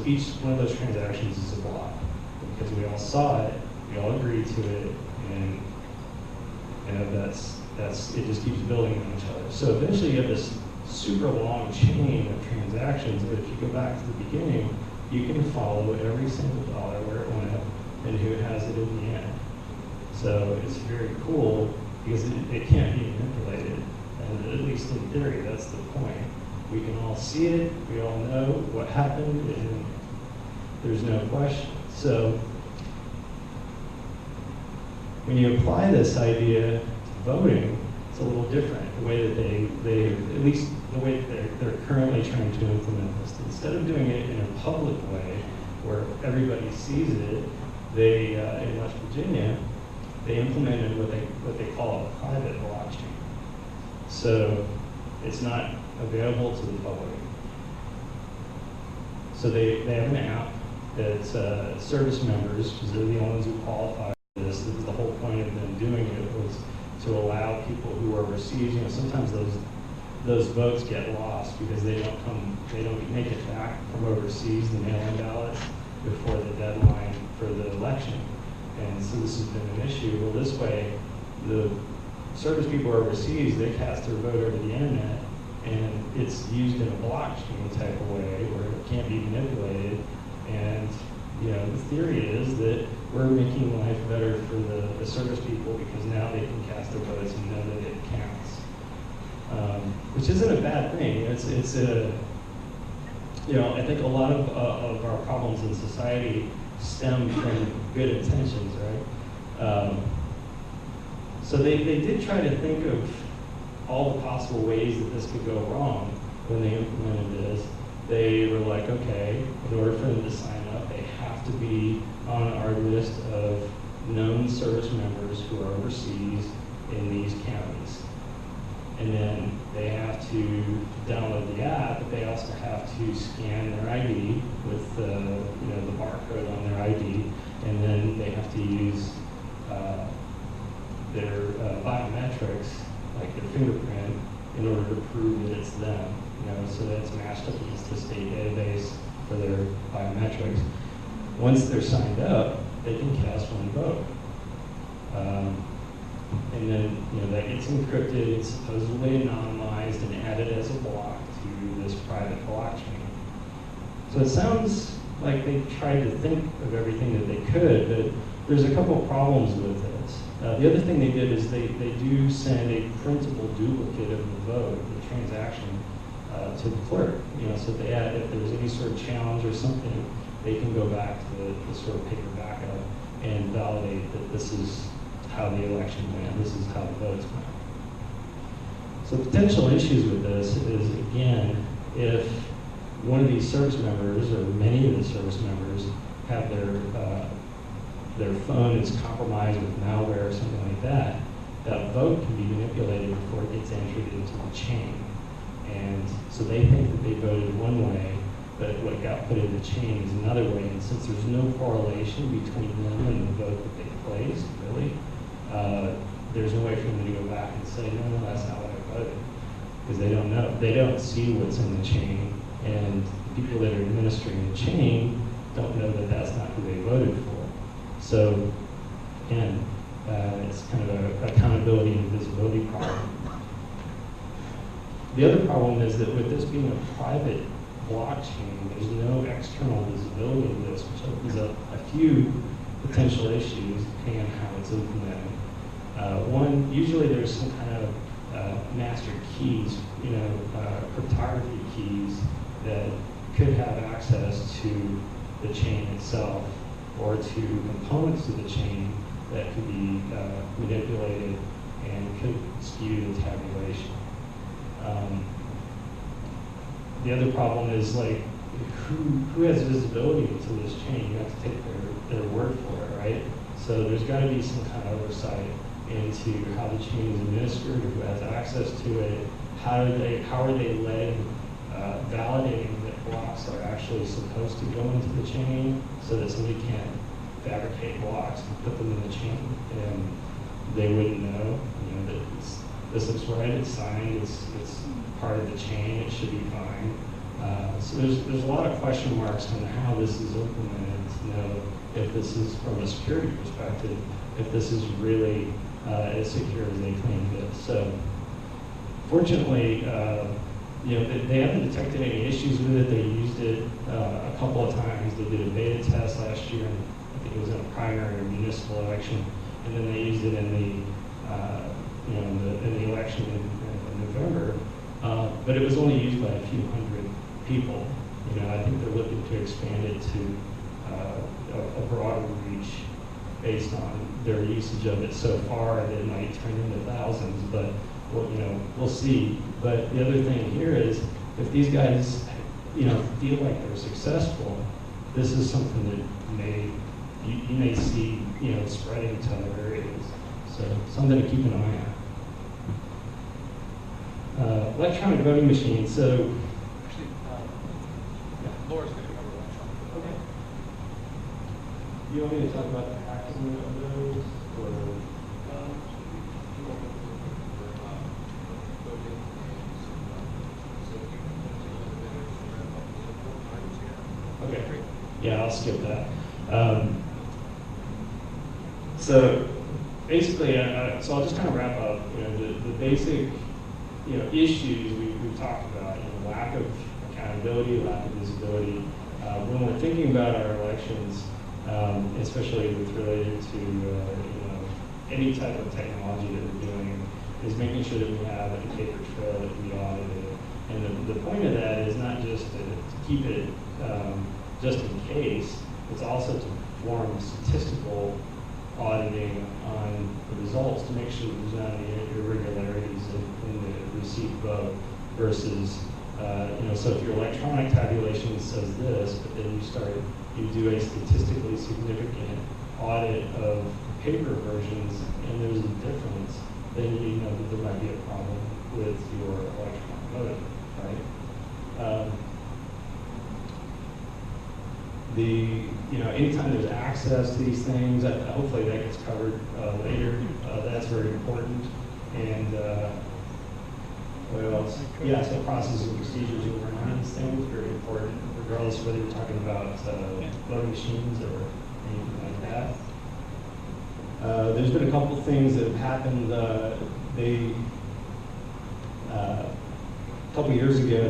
transactions is a block. Because we all saw it, we all agreed to it, and that's it just keeps building on each other. So eventually you have this super long chain of transactions, but if you go back to the beginning, you can follow every single dollar where it went and who has it in the end. So it's very cool because it can't be manipulated. And at least in theory, that's the point. We can all see it, we all know what happened, and there's no question. So when you apply this idea to voting, it's a little different. The way that they at least the way that they're currently trying to implement this. Instead of doing it in a public way where everybody sees it, they in West Virginia, they implemented what they call a private blockchain. So it's not available to the public. So they have an app that service members, because they're the only ones who qualify for this. This is the whole point of them doing it, was to allow people who are overseas. Sometimes those votes get lost because they don't make it back from overseas, the mail-in ballot, before the deadline for the election. And so this has been an issue. Well, this way, the service people overseas, they cast their vote over the internet, and it's used in a blockchain type of way where it can't be manipulated. And the theory is that we're making life better for the service people because now they can cast their votes and know that it counts, which isn't a bad thing. It's I think a lot of our problems in society stem from good intentions, right? So they did try to think of all the possible ways that this could go wrong when they implemented this. They were like, okay, in order for them to sign up, they have to be on our list of known service members who are overseas in these counties. And then they have to download the app, but they also have to scan their ID with the barcode on their ID, and then they have to use their biometrics, like their fingerprint, in order to prove that it's them. So that's matched up against the state database for their biometrics. Once they're signed up, they can cast one vote. And then, that gets encrypted, it's supposedly anonymized and added as a block to this private blockchain. So it sounds like they tried to think of everything that they could, but there's a couple of problems with this. The other thing they did is they do send a printable duplicate of the vote, the transaction, to the clerk. So if there's any sort of challenge or something, they can go back to the sort of paper backup and validate that this is how the election went, this is how the votes went. So potential issues with this is, again, if one of these service members or many of the service members have their phone is compromised with malware or something like that, that vote can be manipulated before it gets entered into the chain. And so they think that they voted one way, but what got put in the chain is another way. And since there's no correlation between them and the vote that they placed, really, there's no way for them to go back and say, no, that's not what I voted. Because they don't know. They don't see what's in the chain. And people that are administering the chain don't know that that's not who they voted for. So, again, it's kind of an accountability and visibility problem. The other problem is that with this being a private blockchain, there's no external visibility of this, which opens up a few potential issues depending on how it's implemented. One, usually there's some kind of master keys, cryptography keys that could have access to the chain itself or to components of the chain that could be manipulated and could skew the tabulation. The other problem is like, who has visibility into this chain? You have to take their word for it, right? So there's got to be some kind of oversight into how the chain is administered, who has access to it, how are they led, validating that blocks are actually supposed to go into the chain so that somebody can't fabricate blocks and put them in the chain and they wouldn't know, that this looks right, it's signed, it's part of the chain, it should be fine. So there's a lot of question marks on how this is implemented to know if this is, from a security perspective, if this is really as secure as they claim it is. So fortunately, they haven't detected any issues with it. They used it a couple of times. They did a beta test last year, and I think it was in a primary or municipal election, and then they used it in the election in November. But it was only used by a few hundred people. I think they're looking to expand it to a broader reach based on their usage of it so far. It might turn into thousands, but we'll see. But the other thing here is, if these guys, feel like they're successful, this is something that you may see, spreading to other areas. So something to keep an eye on. Electronic voting machines. So, Laura's going to cover electronic. okay. You want me to talk about the hacking of those, or? Okay, yeah, I'll skip that. So basically, so I'll just kind of wrap up. The basic, issues we've talked about. Lack of accountability, lack of visibility. When we're thinking about our elections, especially with related to any type of technology that we're doing, is making sure that we have a paper trail that we audited. And the point of that is not just to keep it just in case, it's also to perform statistical auditing on the results to make sure there's not any irregularities in the received vote versus, so if your electronic tabulation says this, but then you do a statistically significant audit of paper versions and there's a difference, then you know that there might be a problem with your electronic voting, right? Anytime there's access to these things, hopefully that gets covered later. That's very important. And what else? Yeah, so processes and procedures around these things very important, regardless of whether you're talking about voting machines or anything like that. There's been a couple things that have happened. A couple years ago,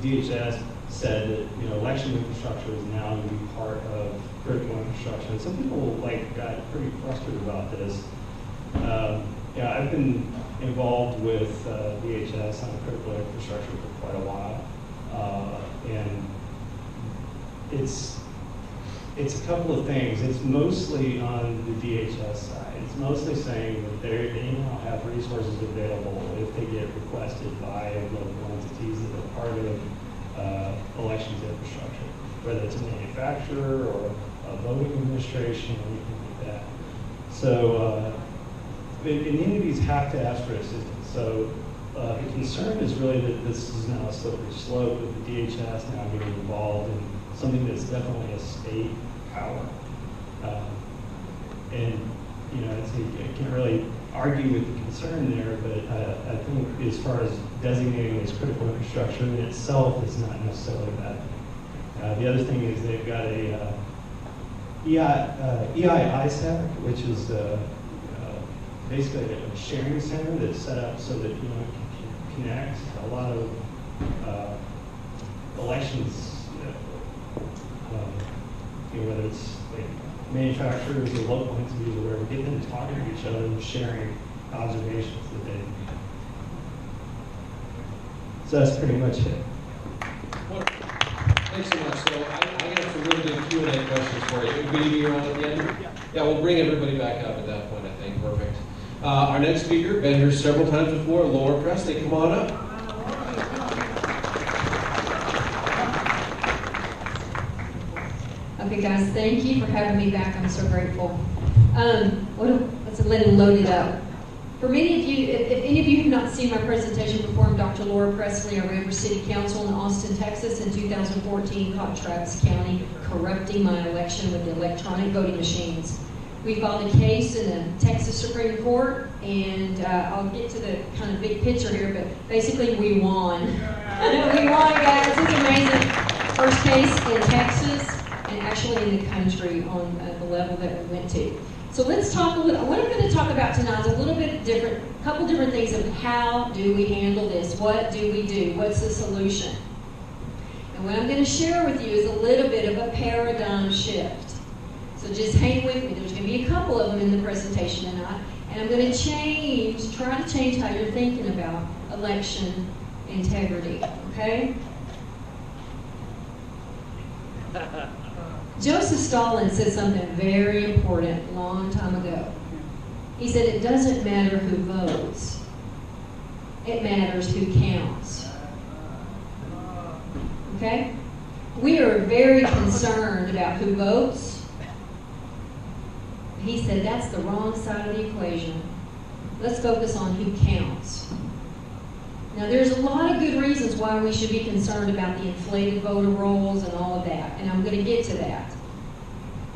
DHS said that election infrastructure is now going to be part of critical infrastructure. And some people got pretty frustrated about this. I've been involved with DHS on critical infrastructure for quite a while, and it's a couple of things. It's mostly on the DHS side. It's mostly saying that they now have resources available if they get requested by local entities that are part of elections infrastructure, whether it's a manufacturer or a voting administration or anything like that. So entities have to ask for assistance. So the concern is really that this is now a slippery slope with the DHS now getting involved in something that's definitely a state power. And, you know, I can't really argue with the concern there, but I think as far as designating as critical infrastructure in itself is not necessarily a bad thing. The other thing is they've got a EI-ISAC, which is basically a sharing center that's set up so that, you know, it can connect a lot of elections, you know, whether it's like manufacturers or local entities or whatever, get them talking to each other and sharing observations that they make. So that's pretty much it. Wonderful. Thanks so much. So I got some really good Q&A questions for you. Good evening, you're on at the end? Yeah, we'll bring everybody back up at that point, I think. Perfect. Our next speaker, been here several times before, Laura Presley. Come on up. Okay, guys, thank you for having me back. I'm so grateful. Let's let it load it up. For many of you, if any of you have not seen my presentation before, I'm Dr. Laura Presley. I ran for City Council in Austin, Texas in 2014, caught Traves County corrupting my election with the electronic voting machines. We filed a case in the Texas Supreme Court, and I'll get to the kind of big picture here, but basically we won. We won, guys. It's amazing. First case in Texas, and actually in the country on the level that we went to. So let's talk a little, what I'm going to talk about tonight is a little bit different, a couple different things of how do we handle this? What do we do? What's the solution? And what I'm going to share with you is a little bit of a paradigm shift. So just hang with me. There's going to be a couple of them in the presentation tonight. And I'm going to try to change how you're thinking about election integrity, okay? Joseph Stalin said something very important a long time ago. He said, it doesn't matter who votes. It matters who counts. Okay? We are very concerned about who votes. He said that's the wrong side of the equation. Let's focus on who counts. Now, there's a lot of good reasons why we should be concerned about the inflated voter rolls and all of that, and I'm going to get to that.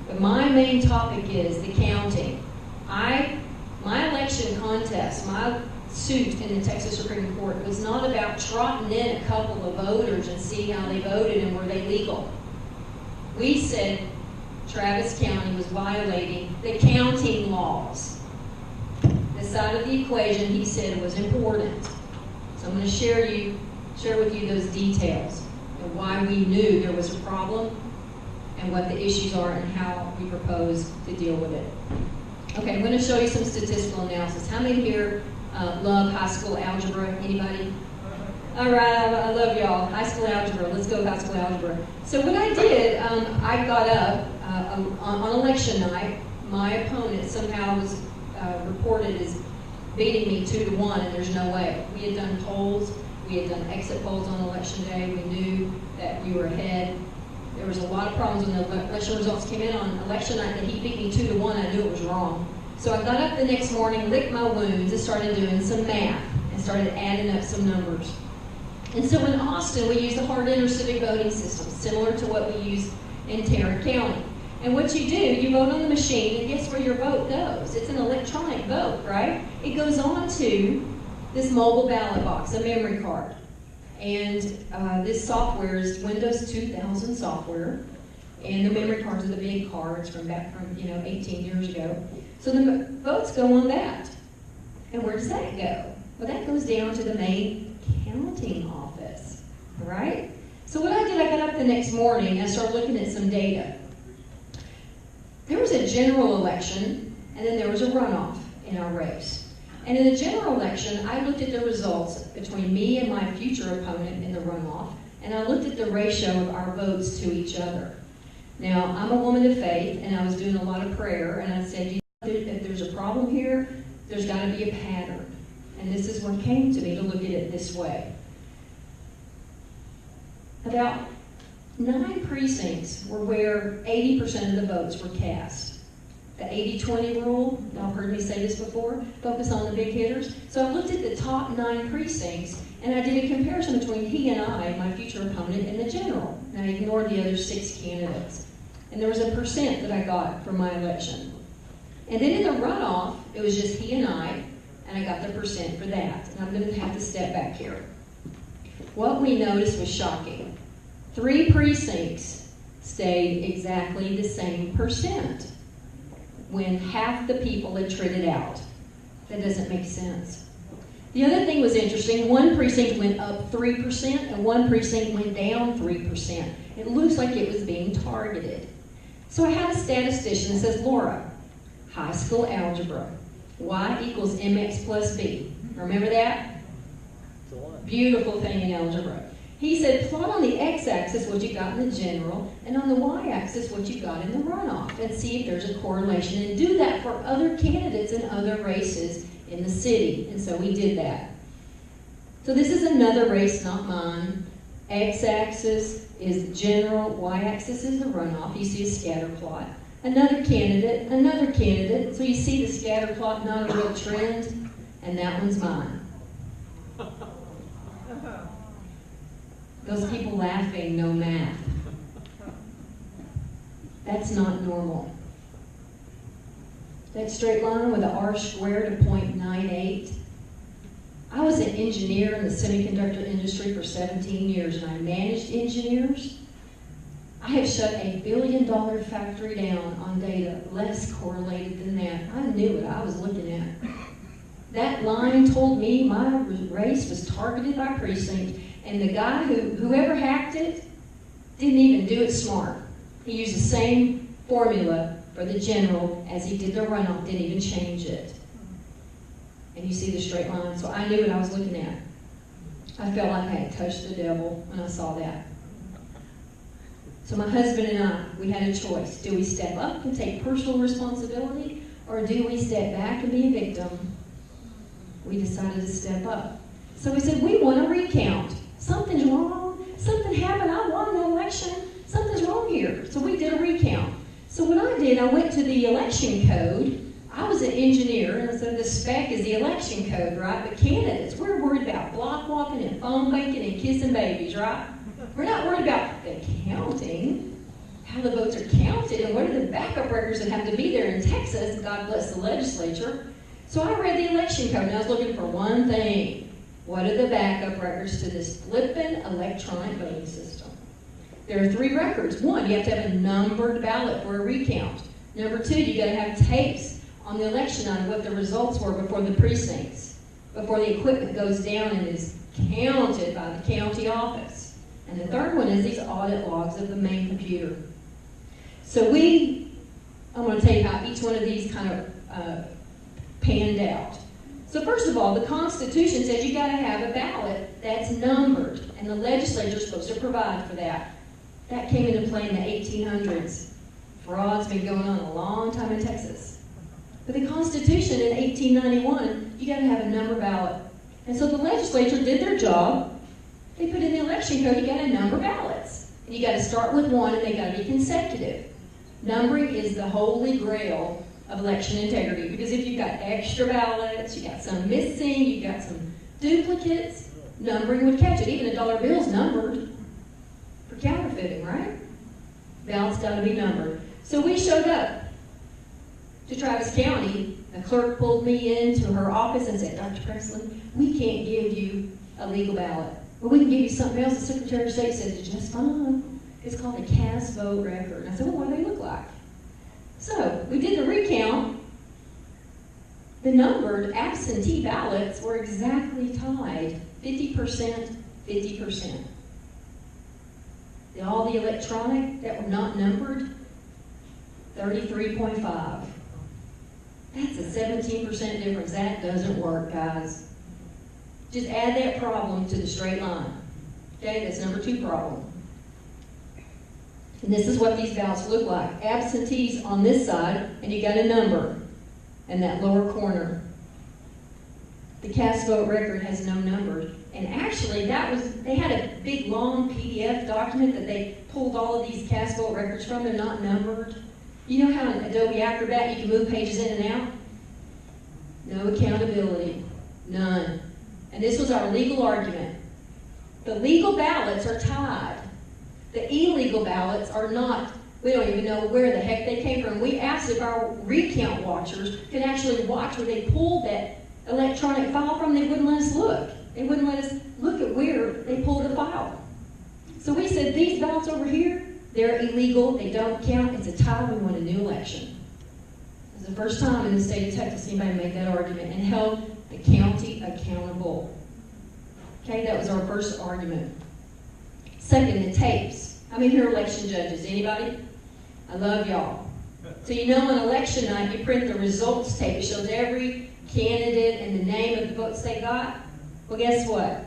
But my main topic is the counting. My election contest, my suit in the Texas Supreme Court was not about trotting in a couple of voters and seeing how they voted and were they legal. We said Travis County was violating the counting laws. This side of the equation, he said, was important. So I'm going to share with you those details and why we knew there was a problem and what the issues are and how we propose to deal with it. Okay, I'm going to show you some statistical analysis. How many here love high school algebra? Anybody? All right, I love y'all. High school algebra. Let's go high school algebra. So what I did, I got up on election night. My opponent somehow was reported as beating me 2-1, and there's no way. We had done polls, we had done exit polls on election day, we knew that we were ahead. There was a lot of problems when the election results came in on election night that he beat me 2-1, I knew it was wrong. So I got up the next morning, licked my wounds, and started doing some math, and started adding up some numbers. And so in Austin, we use the hard inter-civic voting system, similar to what we use in Tarrant County. And what you do, you vote on the machine, and guess where your vote goes? It's an electronic vote, right? It goes on to this mobile ballot box, a memory card. And this software is Windows 2000 software. And the memory cards are the big cards from 18 years ago. So the votes go on that. And where does that go? Well, that goes down to the main counting office, right? So what I did, I got up the next morning and I started looking at some data. There was a general election, and then there was a runoff in our race. And in the general election, I looked at the results between me and my future opponent in the runoff, and I looked at the ratio of our votes to each other. Now, I'm a woman of faith, and I was doing a lot of prayer, and I said, you know, if there's a problem here, there's got to be a pattern. And this is what came to me to look at it this way. About 9 precincts were where 80% of the votes were cast. The 80-20 rule, y'all heard me say this before, focus on the big hitters. So I looked at the top 9 precincts, and I did a comparison between he and I, my future opponent, and the general. And I ignored the other 6 candidates. And there was a percent that I got for my election. And then in the runoff, it was just he and I got the percent for that. And I'm going to have to step back here. What we noticed was shocking. 3 precincts stayed exactly the same percent when half the people had traded out. That doesn't make sense. The other thing was interesting. 1 precinct went up 3% and 1 precinct went down 3%. It looks like it was being targeted. So I had a statistician that says, Laura, high school algebra, y equals mx plus b. Remember that? Beautiful thing in algebra. He said, plot on the x-axis what you got in the general, and on the y-axis what you got in the runoff, and see if there's a correlation, and do that for other candidates in other races in the city. And so we did that. So this is another race, not mine. X-axis is the general, y-axis is the runoff. You see a scatter plot. Another candidate, another candidate. So you see the scatter plot, not a real trend, and that one's mine. Those people laughing know math. That's not normal. That straight line with the R squared of 0.98. I was an engineer in the semiconductor industry for 17 years, and I managed engineers. I have shut a $1 billion factory down on data less correlated than that. I knew what I was looking at. That line told me my race was targeted by precinct, and the guy whoever hacked it didn't even do it smart. He used the same formula for the general as he did the runoff, didn't even change it. And you see the straight line. So I knew what I was looking at. I felt like I had touched the devil when I saw that. So my husband and I, we had a choice. Do we step up and take personal responsibility, or do we step back and be a victim? We decided to step up. So we said, we want a recount. Something's wrong. Something happened. I won the election. Something's wrong here. So we did a recount. So what I did, I went to the election code. I was an engineer, and so the spec is the election code, right? But candidates, we're worried about block walking and phone banking and kissing babies, right? We're not worried about the counting, how the votes are counted, and what are the backup records that have to be there in Texas. God bless the legislature. So I read the election code, and I was looking for one thing. What are the backup records to this flippin' electronic voting system? There are 3 records. 1, you have to have a numbered ballot for a recount. Number 2, you gotta have tapes on the election on what the results were before the precincts, before the equipment goes down and is counted by the county office. And the 3rd one is these audit logs of the main computer. So I'm gonna tell you how each one of these kind of panned out. So first of all, the Constitution says you gotta have a ballot that's numbered, and the legislature is supposed to provide for that. That came into play in the 1800s. Fraud's been going on a long time in Texas. But the Constitution in 1891, you gotta have a number ballot. And so the legislature did their job. They put in the election code, you gotta number ballots. And you gotta start with 1, and they gotta be consecutive. Numbering is the holy grail of election integrity, because if you've got extra ballots, you got some missing, you got some duplicates, numbering would catch it. Even a dollar bill's numbered for counterfeiting, right? Ballots gotta be numbered. So we showed up to Travis County. The clerk pulled me into her office and said, Dr. Presley, we can't give you a legal ballot, but we can give you something else. The Secretary of State says it's just fine. It's called a cast vote record. And I said, well, what do they look like? So we did the recount. The numbered absentee ballots were exactly tied, 50%, 50%. All the electronic that were not numbered, 33.5. That's a 17% difference. That doesn't work, guys. Just add that problem to the straight line. Okay, that's number 2 problem. And this is what these ballots look like. Absentees on this side, and you got a number in that lower corner. The cast vote record has no numbers. And actually, they had a big, long PDF document that they pulled all of these cast vote records from. They're not numbered. You know how in Adobe Acrobat you can move pages in and out? No accountability. None. And this was our legal argument. The legal ballots are tied. The illegal ballots are not. We don't even know where the heck they came from. We asked if our recount watchers can actually watch where they pulled that electronic file from. They wouldn't let us look. They wouldn't let us look at where they pulled the file. So we said, these ballots over here, they're illegal. They don't count. It's a tie. We want a new election. It was the first time in the state of Texas anybody made that argument and held the county accountable. Okay, that was our first argument. Second, the tapes. How many here are election judges? Anybody? I love y'all. So you know on election night, you print the results tape. It shows every candidate and the name of the votes they got. Well, guess what?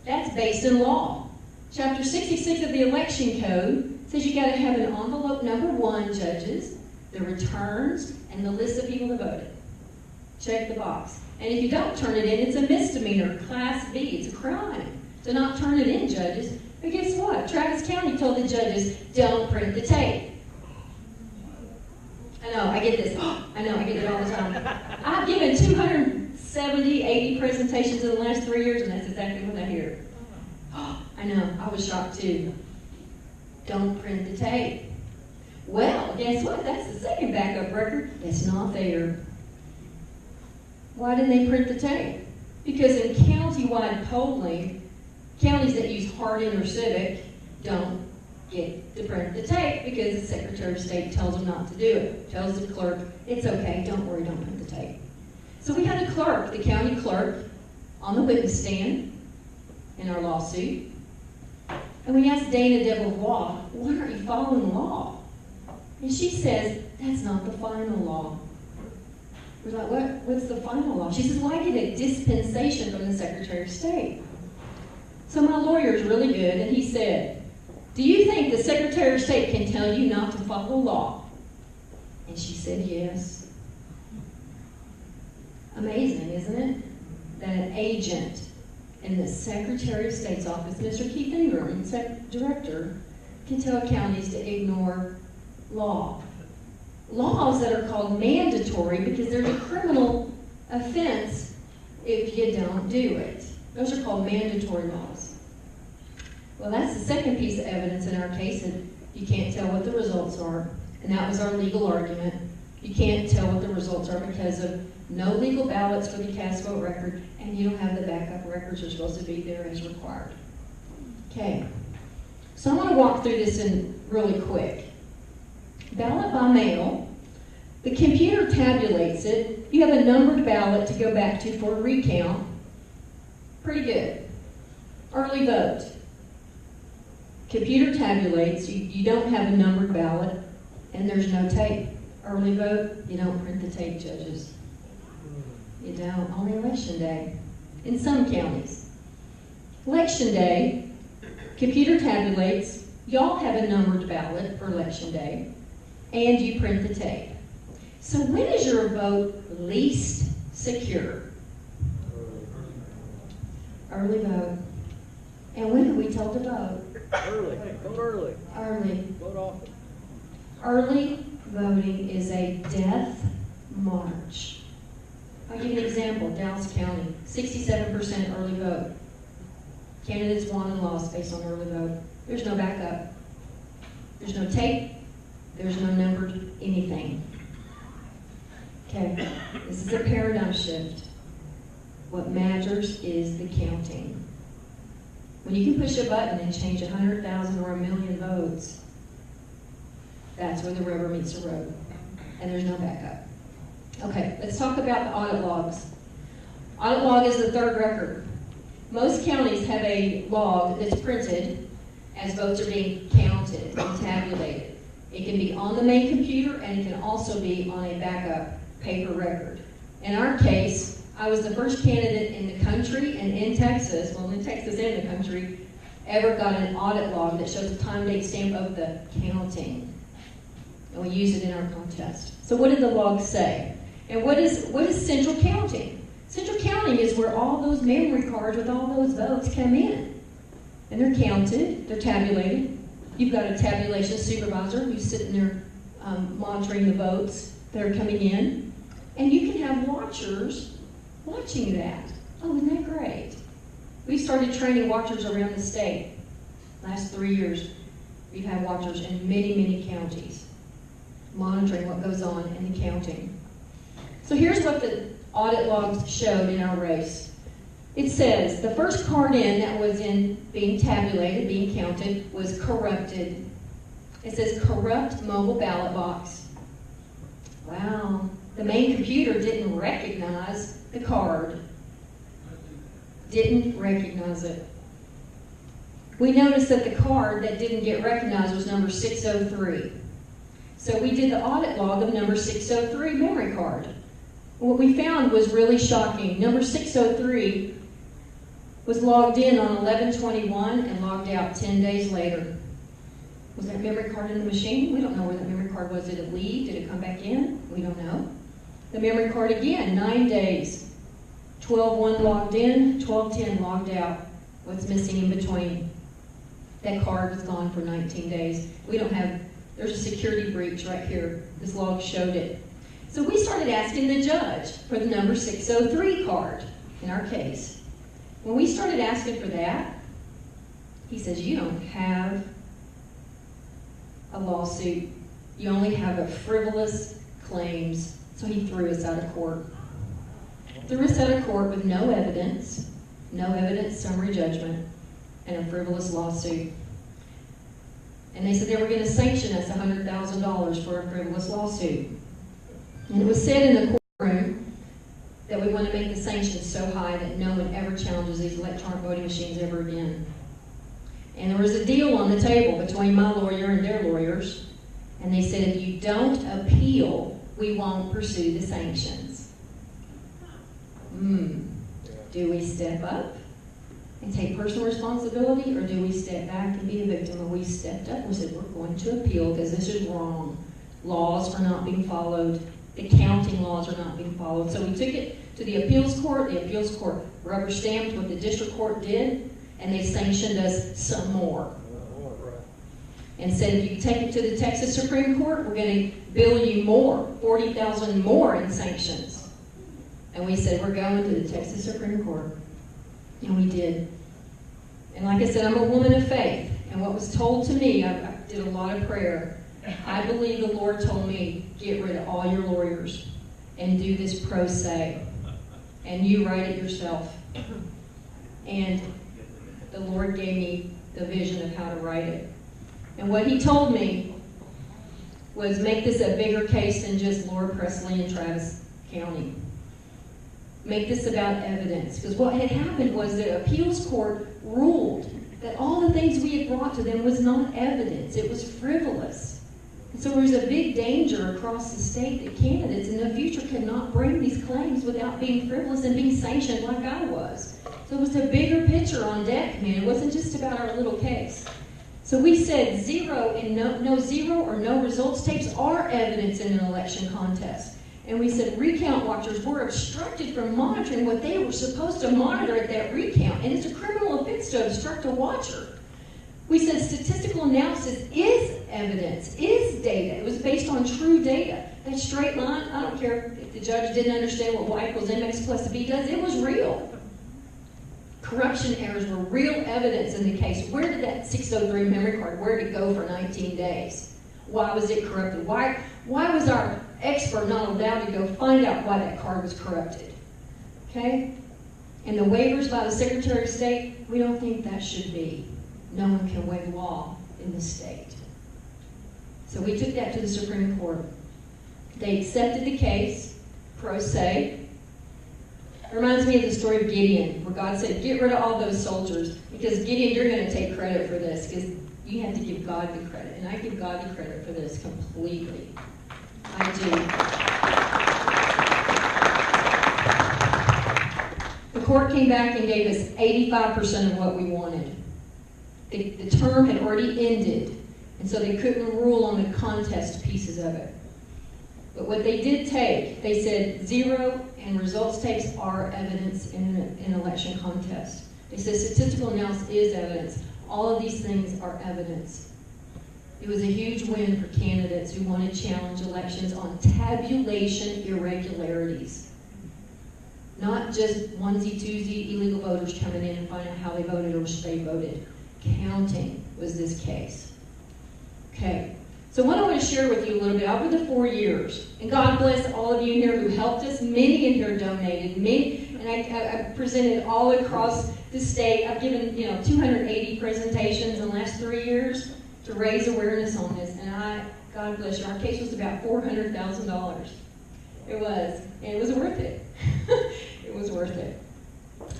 That's based in law. Chapter 66 of the election code says you got to have an envelope number 1, judges, the returns, and the list of people that voted. Check the box. And if you don't turn it in, it's a misdemeanor, Class B. It's a crime to not turn it in, judges. But guess what? Travis County told the judges, don't print the tape. I know, I get this. I know, I get it all the time. I've given 270, 80 presentations in the last 3 years, and that's exactly what I hear. I know, I was shocked too. Don't print the tape. Well, guess what? That's the second backup record. It's not there. Why didn't they print the tape? Because in county-wide polling, counties that use Hardin or Civic don't get to print the tape because the Secretary of State tells them not to do it. Tells the clerk, it's okay, don't worry, don't print the tape. So we had a clerk, the county clerk, on the witness stand in our lawsuit. And we asked Dana Debevois, why aren't you following the law? And she says, that's not the final law. We're like, what's the final law? She says, well, I get a dispensation from the Secretary of State. So my lawyer's really good, and he said, do you think the Secretary of State can tell you not to follow law? And she said, yes. Amazing, isn't it? That an agent in the Secretary of State's office, Mr. Keith Ingram, director, can tell counties to ignore law. Laws that are called mandatory because there's a criminal offense if you don't do it. Those are called mandatory laws. Well, that's the second piece of evidence in our case, and you can't tell what the results are. And that was our legal argument. You can't tell what the results are because of no legal ballots for the cast vote record, and you don't have the backup records are supposed to be there as required. Okay, so I'm going to walk through this in really quick. Ballot by mail, the computer tabulates it. You have a numbered ballot to go back to for a recount. Pretty good. Early vote. Computer tabulates, you don't have a numbered ballot, and there's no tape. Early vote, you don't print the tape, judges. You don't on election day in some counties. Election day, computer tabulates, y'all have a numbered ballot for election day, and you print the tape. So when is your vote least secure? Early vote. And when are we told to vote? Early. Vote early. Early. Vote often. Early voting is a death march. I'll give you an example. Dallas County, 67% early vote. Candidates won and lost based on early vote. There's no backup. There's no tape. There's no numbered anything. Okay, this is a paradigm shift. What matters is the counting. When you can push a button and change 100,000 or 1,000,000 votes, that's where the rubber meets the road. And there's no backup. Okay, let's talk about the audit logs. Audit log is the third record. Most counties have a log that's printed as votes are being counted and tabulated. It can be on the main computer, and it can also be on a backup paper record. In our case, I was the first candidate in the country and in Texas, well, in Texas and the country, ever got an audit log that shows a time date stamp of the counting. And we use it in our contest. So what did the log say? And what is central counting? Central counting is where all those memory cards with all those votes come in. And they're counted, they're tabulated. You've got a tabulation supervisor who's sitting there monitoring the votes that are coming in. And you can have watchers watching that. Oh, isn't that great? We've started training watchers around the state. Last 3 years, we've had watchers in many, many counties monitoring what goes on in the counting. So here's what the audit logs showed in our race. It says the first card in that was in being tabulated, being counted, was corrupted. It says corrupt mobile ballot box. Wow. The main computer didn't recognize the card. Didn't recognize it. We noticed that the card that didn't get recognized was number 603. So we did the audit log of number 603 memory card. What we found was really shocking. Number 603 was logged in on 11/21 and logged out 10 days later. Was that memory card in the machine? We don't know where that memory card was. Did it leave? Did it come back in? We don't know. The memory card again, 9 days. 12/1 logged in, 12/10 logged out. What's missing in between? That card was gone for 19 days. We don't have, there's a security breach right here. This log showed it. So we started asking the judge for the number 603 card in our case. When we started asking for that, he says, you don't have a lawsuit. You only have a frivolous claims. So he threw us out of court. Threw us out of court with no evidence, summary judgment, and a frivolous lawsuit. And they said they were going to sanction us $100,000 for a frivolous lawsuit. And it was said in the courtroom that we want to make the sanctions so high that no one ever challenges these electronic voting machines ever again. And there was a deal on the table between my lawyer and their lawyers. And they said, if you don't appeal, we won't pursue the sanctions. Do we step up and take personal responsibility, or do we step back and be a victim? And we stepped up and we said, we're going to appeal because this is wrong. Laws are not being followed. The counting laws are not being followed. So we took it to the appeals court. The appeals court rubber stamped what the district court did, and they sanctioned us some more. And said, if you take it to the Texas Supreme Court, we're going to bill you more, $40,000 more in sanctions. And we said, we're going to the Texas Supreme Court. And we did. And like I said, I'm a woman of faith. And what was told to me, I did a lot of prayer. I believe the Lord told me, get rid of all your lawyers and do this pro se. And you write it yourself. And the Lord gave me the vision of how to write it. And what he told me was make this a bigger case than just Laura Presley and Travis County. Make this about evidence. Because what had happened was the appeals court ruled that all the things we had brought to them was not evidence. It was frivolous. And so there was a big danger across the state that candidates in the future could not bring these claims without being frivolous and being sanctioned like I was. So it was a bigger picture on deck, man. It wasn't just about our little case. So we said zero and no zero or no results tapes are evidence in an election contest. And we said recount watchers were obstructed from monitoring what they were supposed to monitor at that recount. And it's a criminal offense to obstruct a watcher. We said statistical analysis is evidence, is data. It was based on true data. That straight line, I don't care if the judge didn't understand what y equals mx plus b does, it was real. Corruption errors were real evidence in the case. Where did that 603 memory card, where did it go for 19 days? Why was it corrupted? Why was our expert not allowed to go find out why that card was corrupted? Okay? And the waivers by the Secretary of State, we don't think that should be. No one can waive law in the state. So we took that to the Supreme Court. They accepted the case, pro se. It reminds me of the story of Gideon, where God said, get rid of all those soldiers, because Gideon, you're going to take credit for this, because you have to give God the credit. And I give God the credit for this completely. I do. The court came back and gave us 85% of what we wanted. The term had already ended, and so they couldn't rule on the contest pieces of it. But what they did take, they said zero and results tapes are evidence in an election contest. They said statistical analysis is evidence. All of these things are evidence. It was a huge win for candidates who want to challenge elections on tabulation irregularities. Not just onesie-twosie illegal voters coming in and finding out how they voted or they voted. Counting was this case. Okay, so what I want to share with you a little bit over the 4 years, and God bless all of you in here who helped us. Many in here donated, many, and I presented all across the state. I've given 280 presentations in the last 3 years to raise awareness on this, and God bless you. Our case was about $400,000. It was, and it was worth it. It was worth it.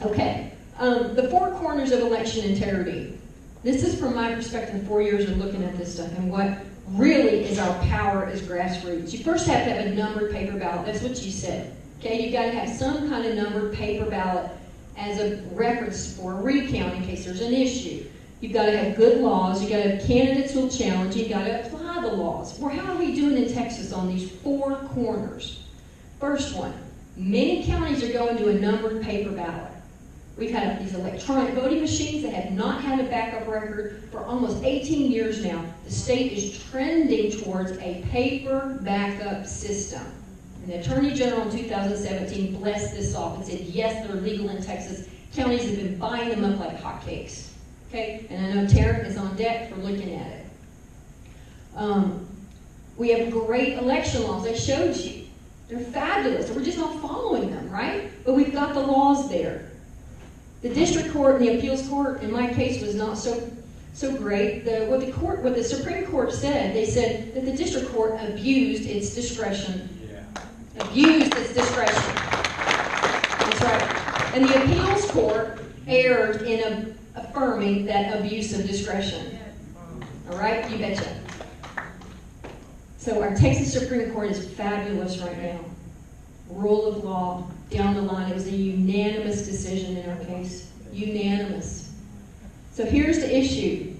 Okay, the four corners of election integrity. This is from my perspective, 4 years of looking at this stuff, and what really is our power as grassroots. You first have to have a numbered paper ballot. That's what you said. Okay, you got to have some kind of numbered paper ballot as a reference for a recount in case there's an issue. You've got to have good laws. You've got to have candidates who will challenge. You've got to apply the laws. Well, how are we doing in Texas on these four corners? First one, many counties are going to a numbered paper ballot. We've had these electronic voting machines that have not had a backup record for almost 18 years now. The state is trending towards a paper backup system. And the Attorney General in 2017 blessed this off and said, yes, they're legal in Texas. Counties have been buying them up like hotcakes. Okay? And I know Taryn is on deck for looking at it. We have great election laws. I showed you. They're fabulous. We're just not following them, right? But we've got the laws there. The district court and the appeals court, in my case, was not so great. What the Supreme Court said, they said that the district court abused its discretion. Yeah. Abused its discretion. That's right. And the appeals court erred in affirming that abuse of discretion. All right? You betcha. So our Texas Supreme Court is fabulous right now. Rule of law, down the line. It was a unanimous decision in our case. Unanimous. So here's the issue.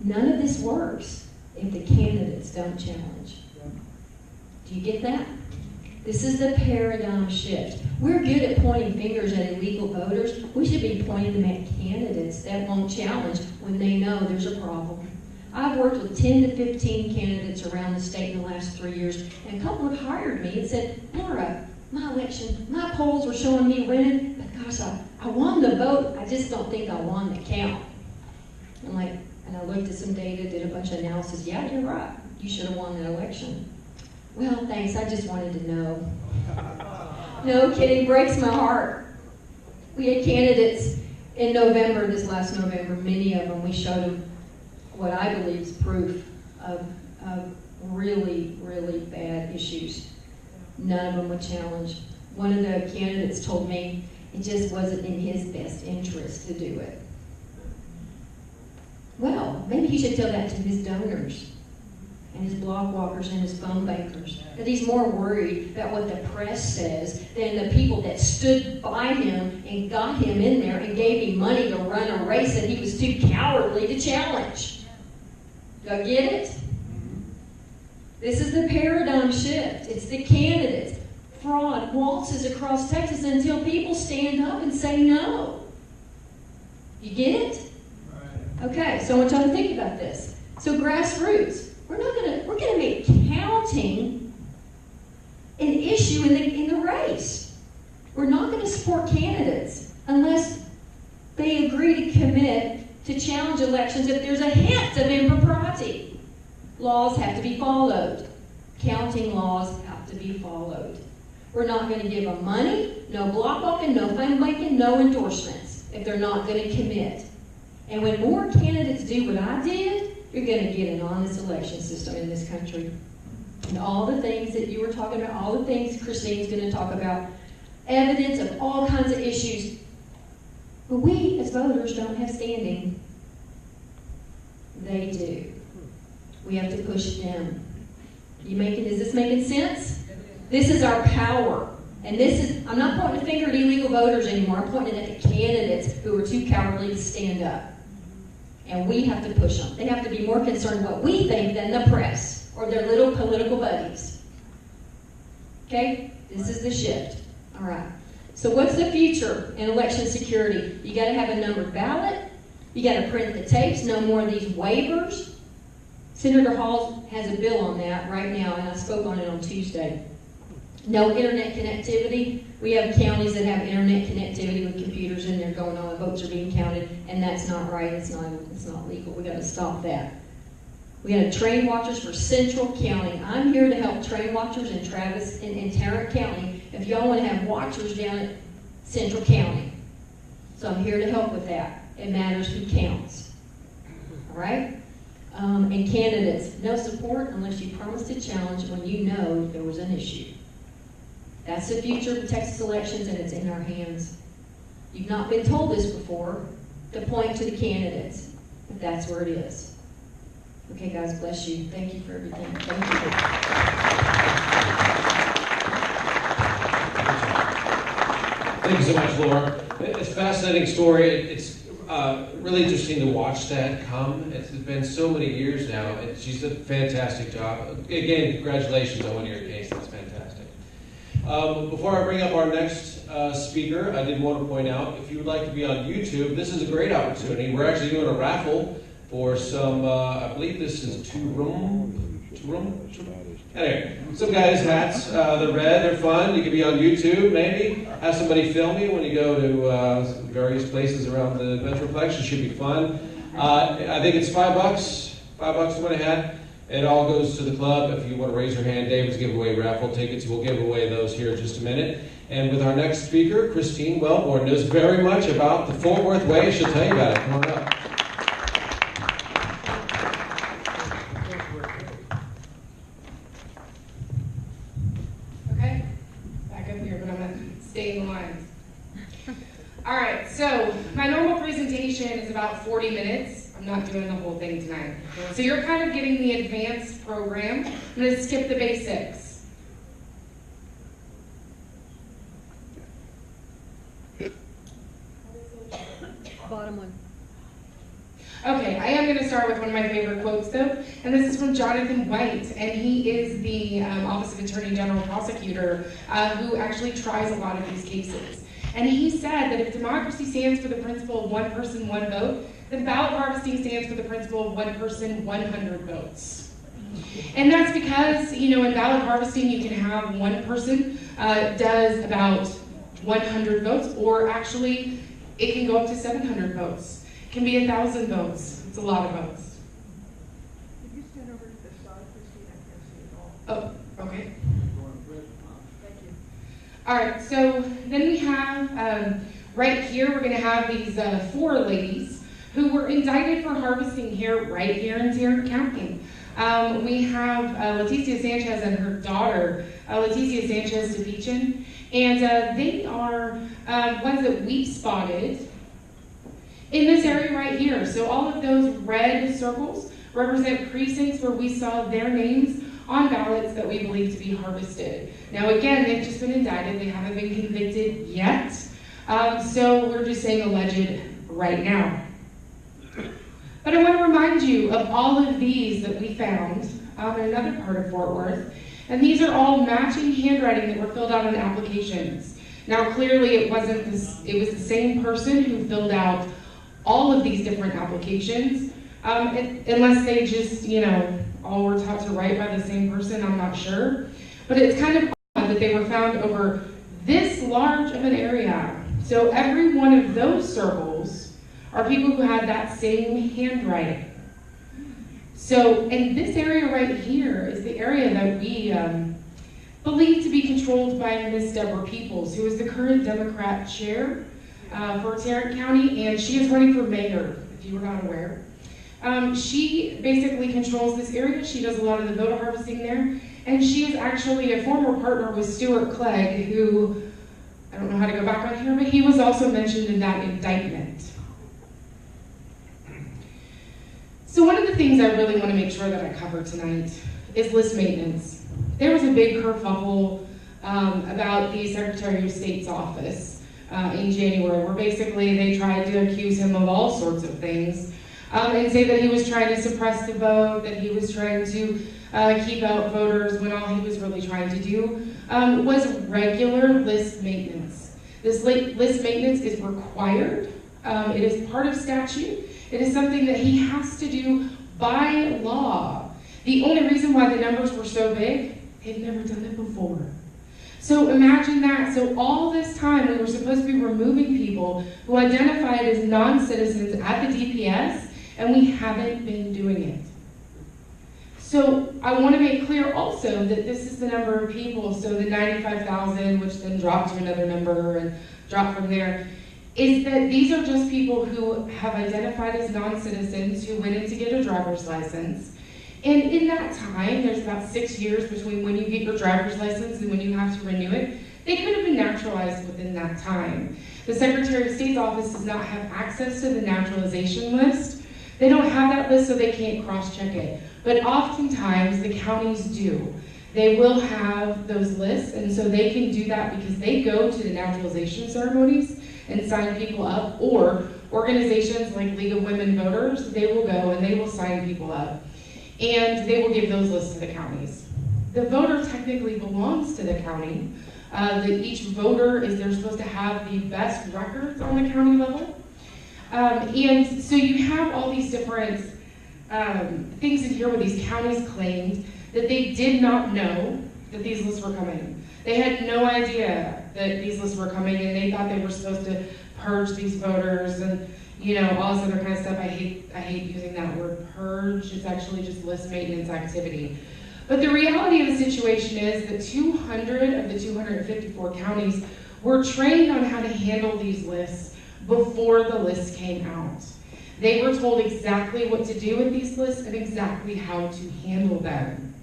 None of this works if the candidates don't challenge. Do you get that? This is the paradigm shift. We're good at pointing fingers at illegal voters. We should be pointing them at candidates that won't challenge when they know there's a problem. I've worked with 10 to 15 candidates around the state in the last 3 years, and a couple have hired me and said, Laura, my election, my polls were showing me winning, but gosh, I won the vote. I just don't think I won the count. And I looked at some data, did a bunch of analysis. Yeah, you're right. You should have won that election. Well, thanks. I just wanted to know. No kidding. Breaks my heart. We had candidates in November, this last November, many of them, we showed them what I believe is proof of really, really bad issues. None of them would challenge. One of the candidates told me it just wasn't in his best interest to do it. Well, maybe he should tell that to his donors and his block walkers and his phone bankers. That he's more worried about what the press says than the people that stood by him and got him in there and gave him money to run a race that he was too cowardly to challenge. Do I get it? This is the paradigm shift. It's the candidates. Fraud waltzes across Texas until people stand up and say no. You get it? Okay, so I want y'all to think about this. So grassroots, we're gonna make counting an issue in the race. We're not gonna support candidates unless they agree to commit to challenge elections if there's a hint of impropriety. Laws have to be followed. Counting laws have to be followed. We're not going to give them money, no block walking, no phone banking, no endorsements if they're not going to commit. And when more candidates do what I did, you're going to get an honest election system in this country. And all the things that you were talking about, all the things Christine's going to talk about, evidence of all kinds of issues. But we, as voters, don't have standing. They do. We have to push them. Is this making sense? This is our power. And this is, I'm not pointing a finger at illegal voters anymore. I'm pointing at the candidates who are too cowardly to stand up. And we have to push them. They have to be more concerned what we think than the press or their little political buddies. Okay? This is the shift. All right. So what's the future in election security? You got to have a numbered ballot. You got to print the tapes. No more of these waivers. Senator Hall has a bill on that right now, and I spoke on it on Tuesday. No internet connectivity. We have counties that have internet connectivity with computers in there going on, the votes are being counted, and that's not right. It's not legal. We got to stop that. We got to train watchers for Central County. I'm here to help train watchers in Travis and Tarrant County. If y'all want to have watchers down at Central County, so I'm here to help with that. It matters who counts. All right. And candidates, no support unless you promise to challenge when you know there was an issue. That's the future of the Texas elections, and it's in our hands. You've not been told this before, to point to the candidates, but that's where it is. Okay, guys, bless you. Thank you for everything. Thank you. Thank you so much, Laura. It's a fascinating story. It's really interesting to watch that come. It's been so many years now. She's done a fantastic job. Again, congratulations on winning your case. That's fantastic. Before I bring up our next speaker, I did want to point out, if you would like to be on YouTube, this is a great opportunity. We're actually doing a raffle for some, I believe this is two room. Anyway, some guys' hats. They're red, they're fun. You can be on YouTube, maybe. Have somebody film you when you go to various places around the Metroplex. It should be fun. I think it's $5. $5 went ahead. It all goes to the club. If you want to raise your hand, David's giveaway raffle tickets. We'll give away those here in just a minute. And with our next speaker, Christine Wellborn knows very much about the Fort Worth way. She'll tell you about it. Come on up. Okay, back up here, but I'm going to stay in the lines. All right, so my normal presentation is about 40 minutes. I'm not doing the whole thing tonight. So you're kind of getting the advanced program. I'm going to skip the basics. Bottom one. Okay, I am going to start with one of my favorite quotes, though, and this is from Jonathan White, and he is the Office of Attorney General Prosecutor who actually tries a lot of these cases. And he said that if democracy stands for the principle of one person, one vote, then ballot harvesting stands for the principle of one person, 100 votes. And that's because, you know, in ballot harvesting, you can have one person does about 100 votes, or actually, it can go up to 700 votes. It can be 1,000 votes. It's a lot of votes. Could you stand over to the side, Christine? I can't see it all. Oh, okay. Thank you. All right, so then we have, right here, we're going to have these 4 ladies who were indicted for harvesting here, right here in Tarrant County. We have Leticia Sanchez and her daughter, Leticia Sanchez DePeachin, and they are ones that we spotted in this area right here. So all of those red circles represent precincts where we saw their names on ballots that we believe to be harvested. Now again, they've just been indicted. They haven't been convicted yet. So we're just saying alleged right now. But I want to remind you of all of these that we found in another part of Fort Worth. And these are all matching handwriting that were filled out on applications. Now clearly it wasn't this, it was the same person who filled out all of these different applications. Unless they just, you know, all were taught to write by the same person, I'm not sure. But it's kind of odd that they were found over this large of an area. So every one of those circles are people who had that same handwriting. So, and this area right here is the area that we believe to be controlled by Miss Deborah Peoples, who is the current Democrat chair for Tarrant County, and she is running for mayor, if you were not aware. She basically controls this area. She does a lot of the voter harvesting there, and she is actually a former partner with Stuart Clegg, who, I don't know how to go back on here, but he was also mentioned in that indictment. So one of the things I really want to make sure that I cover tonight is list maintenance. There was a big kerfuffle about the Secretary of State's office in January, where basically they tried to accuse him of all sorts of things and say that he was trying to suppress the vote, that he was trying to keep out voters, when all he was really trying to do was regular list maintenance. This list maintenance is required. It is part of statute. It is something that he has to do by law. The only reason why the numbers were so big, they've never done it before. So imagine that. So all this time we were supposed to be removing people who identified as non-citizens at the DPS, and we haven't been doing it. So I want to make clear also that this is the number of people, so the 95,000, which then dropped to another number and dropped from there, is that these are just people who have identified as non-citizens who went in to get a driver's license. And in that time, there's about 6 years between when you get your driver's license and when you have to renew it. They could have been naturalized within that time. The Secretary of State's office does not have access to the naturalization list. They don't have that list, so they can't cross-check it. But oftentimes, the counties do. They will have those lists, and so they can do that because they go to the naturalization ceremonies and sign people up, or organizations like League of Women Voters, they will go and they will sign people up. And they will give those lists to the counties. The voter technically belongs to the county. Each voter they're supposed to have the best records on the county level. And so you have all these different things in here where these counties claimed that they did not know that these lists were coming. They had no idea that these lists were coming, and they thought they were supposed to purge these voters and all this other kind of stuff. I hate using that word purge. It's actually just list maintenance activity. But the reality of the situation is that 200 of the 254 counties were trained on how to handle these lists before the lists came out. They were told exactly what to do with these lists and exactly how to handle them.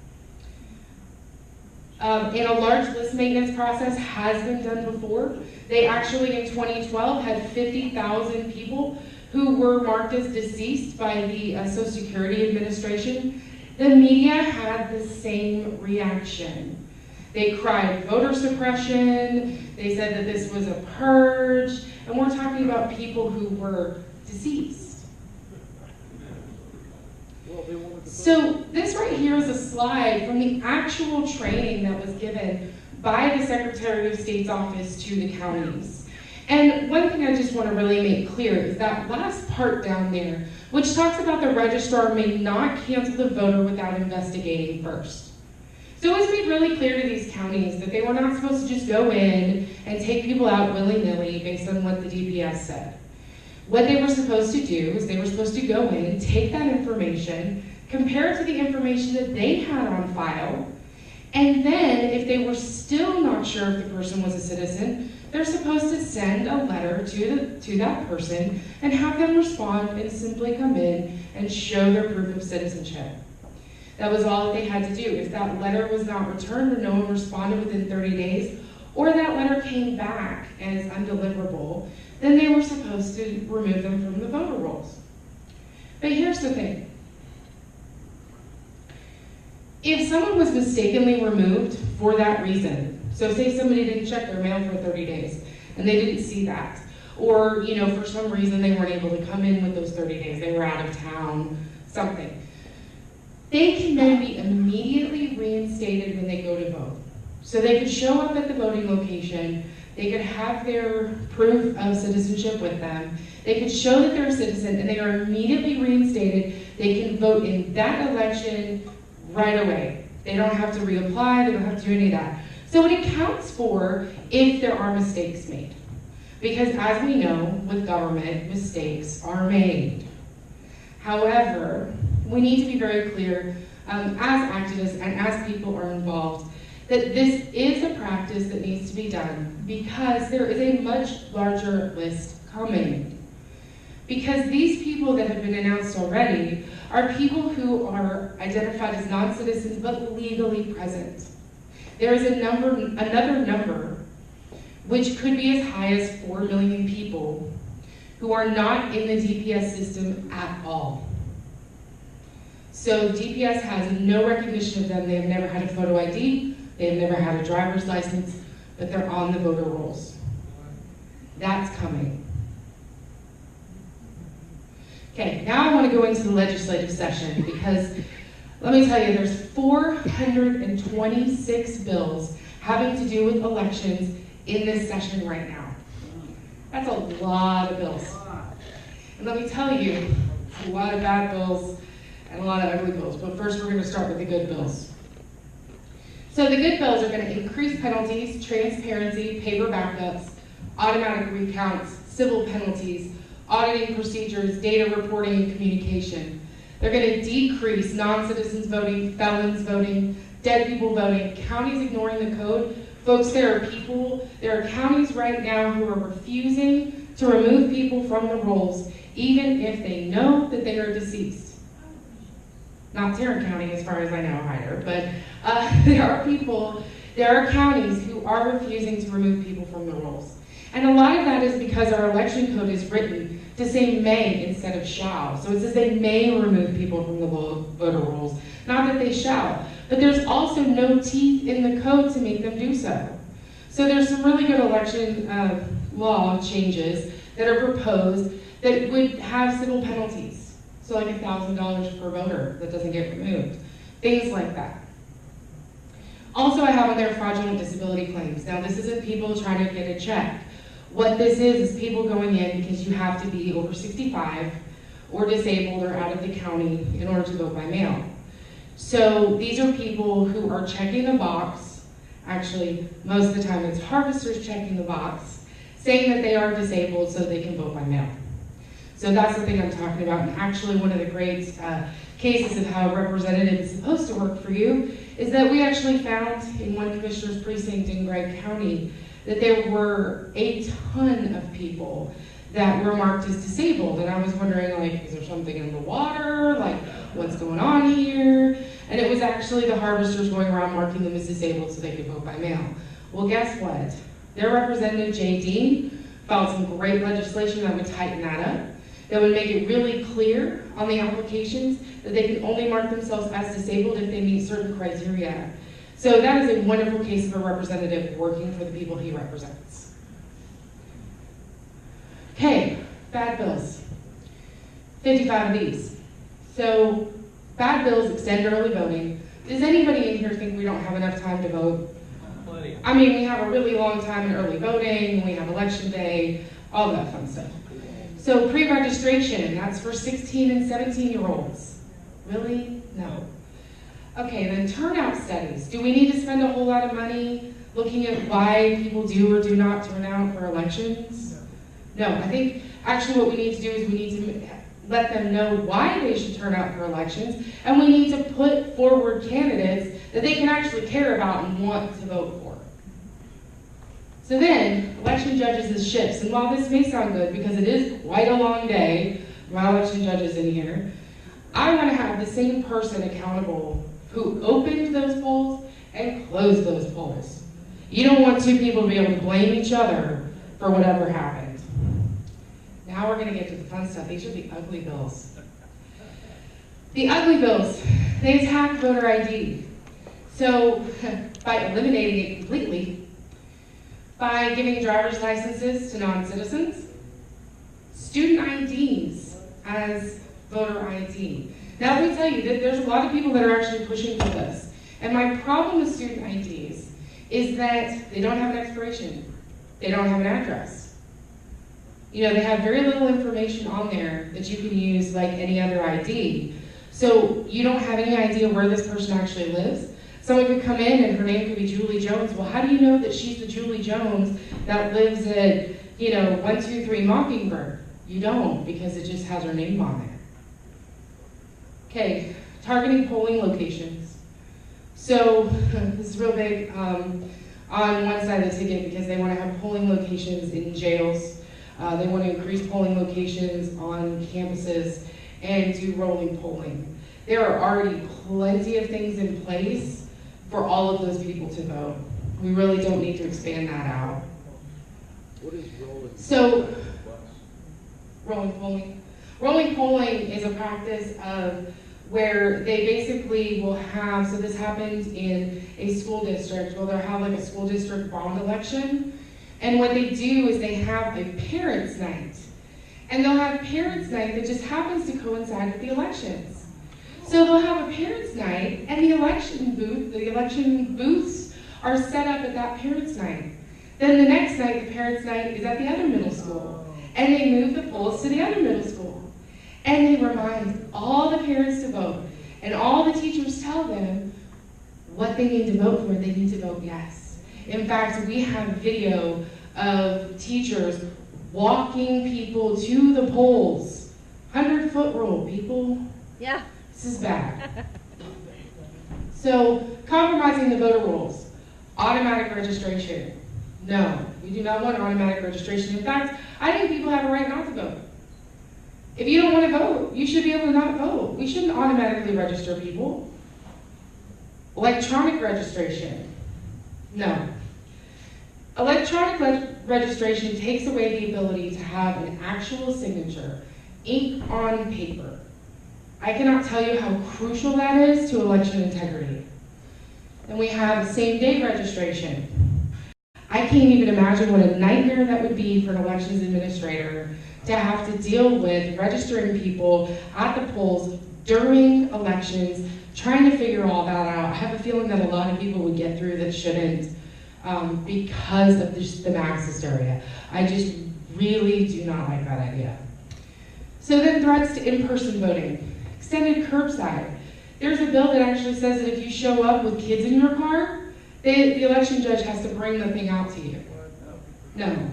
And a large list maintenance process has been done before. They actually, in 2012, had 50,000 people who were marked as deceased by the Social Security Administration. The media had the same reaction. They cried voter suppression. They said that this was a purge. And we're talking about people who were deceased. So this right here is a slide from the actual training that was given by the Secretary of State's office to the counties. And one thing I just want to really make clear is that last part down there, which talks about the registrar may not cancel the voter without investigating first. So it was made really clear to these counties that they were not supposed to just go in and take people out willy-nilly based on what the DPS said. What they were supposed to do is they were supposed to go in, take that information, compare it to the information that they had on file, and then if they were still not sure if the person was a citizen, they're supposed to send a letter to that person and have them respond and simply come in and show their proof of citizenship. That was all that they had to do. If that letter was not returned or no one responded within 30 days, or that letter came back as undeliverable, then they were supposed to remove them from the voter rolls. But here's the thing. If someone was mistakenly removed for that reason, so say somebody didn't check their mail for 30 days and they didn't see that, or for some reason they weren't able to come in with those 30 days, they were out of town, something, they can then be immediately reinstated when they go to vote. So they could show up at the voting location, they could have their proof of citizenship with them, they could show that they're a citizen, and they are immediately reinstated. They can vote in that election right away. They don't have to reapply, they don't have to do any of that. So it accounts for if there are mistakes made. Because as we know, with government, mistakes are made. However, we need to be very clear as activists and as people are involved that this is a practice that needs to be done because there is a much larger list coming. Because these people that have been announced already are people who are identified as non-citizens but legally present. There is another number, which could be as high as 4 million people who are not in the DPS system at all. So DPS has no recognition of them. They have never had a photo ID. They've never had a driver's license, but they're on the voter rolls. That's coming. Okay, now I want to go into the legislative session because let me tell you, there's 426 bills having to do with elections in this session right now. That's a lot of bills. And let me tell you, a lot of bad bills and a lot of ugly bills. But first we're going to start with the good bills. So the good bills are going to increase penalties, transparency, paper backups, automatic recounts, civil penalties, auditing procedures, data reporting, and communication. They're going to decrease non-citizens voting, felons voting, dead people voting, counties ignoring the code. Folks, there are counties right now who are refusing to remove people from the rolls, even if they know that they are deceased. Not Tarrant County, as far as I know, either, but there are counties who are refusing to remove people from the rolls. And a lot of that is because our election code is written to say may instead of shall. So it says they may remove people from the voter rolls, not that they shall. But there's also no teeth in the code to make them do so. So there's some really good election law changes that are proposed that would have civil penalties. So like $1,000 per voter that doesn't get removed. Things like that. Also, I have on there fraudulent disability claims. Now, this isn't people trying to get a check. What this is people going in because you have to be over 65 or disabled or out of the county in order to vote by mail. So these are people who are checking the box. Actually, most of the time it's harvesters checking the box, saying that they are disabled so they can vote by mail. So that's the thing I'm talking about. And actually, one of the great cases of how a representative is supposed to work for you is that we actually found in one commissioner's precinct in Gregg County that there were a ton of people that were marked as disabled. And I was wondering, like, is there something in the water? Like, what's going on here? And it was actually the harvesters going around marking them as disabled so they could vote by mail. Well, guess what? Their representative, Jay Dean, filed some great legislation that would tighten that up, that would make it really clear on the applications that they can only mark themselves as disabled if they meet certain criteria. So that is a wonderful case of a representative working for the people he represents. Okay, bad bills. 55 of these. So bad bills extend early voting. Does anybody in here think we don't have enough time to vote? I mean, we have a really long time in early voting, we have election day, all that fun stuff. So pre-registration, that's for 16 and 17-year-olds. Really? No. Okay, then turnout studies. Do we need to spend a whole lot of money looking at why people do or do not turn out for elections? No, I think actually what we need to do is we need to let them know why they should turn out for elections, and we need to put forward candidates that they can actually care about and want to vote for. So then, election judges is shifts, and while this may sound good because it is quite a long day, my election judges in here, I want to have the same person accountable who opened those polls and closed those polls. You don't want two people to be able to blame each other for whatever happened. Now we're going to get to the fun stuff. These are the ugly bills. The ugly bills, they attack voter ID. So by eliminating it completely, by giving driver's licenses to non-citizens, student IDs as voter ID. Now let me tell you that there's a lot of people that are actually pushing for this. And my problem with student IDs is that they don't have an expiration. They don't have an address. You know, they have very little information on there that you can use like any other ID. So you don't have any idea where this person actually lives. Someone could come in and her name could be Julie Jones. Well, how do you know that she's the Julie Jones that lives at, 123 Mockingbird? You don't, because it just has her name on it. Okay, targeting polling locations. So this is real big on one side of the ticket because they want to have polling locations in jails. They want to increase polling locations on campuses and do rolling polling. There are already plenty of things in place for all of those people to vote. We really don't need to expand that out. What is rolling? So, rolling polling. Rolling polling is a practice of where they basically will have, so this happens in a school district, where they'll have like a school district bond election. And what they do is they have a parents' night. And they'll have parents' night that just happens to coincide with the elections. So they'll have a parents' night, and the election booths are set up at that parents' night. Then the next night, the parents' night is at the other middle school. And they move the polls to the other middle school. And they remind all the parents to vote. And all the teachers tell them what they need to vote for. They need to vote yes. In fact, we have video of teachers walking people to the polls. 100-foot rule, people. Yeah. This is bad. So, compromising the voter rolls. Automatic registration. No, we do not want automatic registration. In fact, I think people have a right not to vote. If you don't want to vote, you should be able to not vote. We shouldn't automatically register people. Electronic registration. No. Electronic registration takes away the ability to have an actual signature, ink on paper. I cannot tell you how crucial that is to election integrity. Then we have same-day registration. I can't even imagine what a nightmare that would be for an elections administrator to have to deal with registering people at the polls during elections, trying to figure all that out. I have a feeling that a lot of people would get through that shouldn't because of the mass hysteria. I just really do not like that idea. So then threats to in-person voting. Extended curbside. There's a bill that actually says that if you show up with kids in your car, the election judge has to bring the thing out to you. No.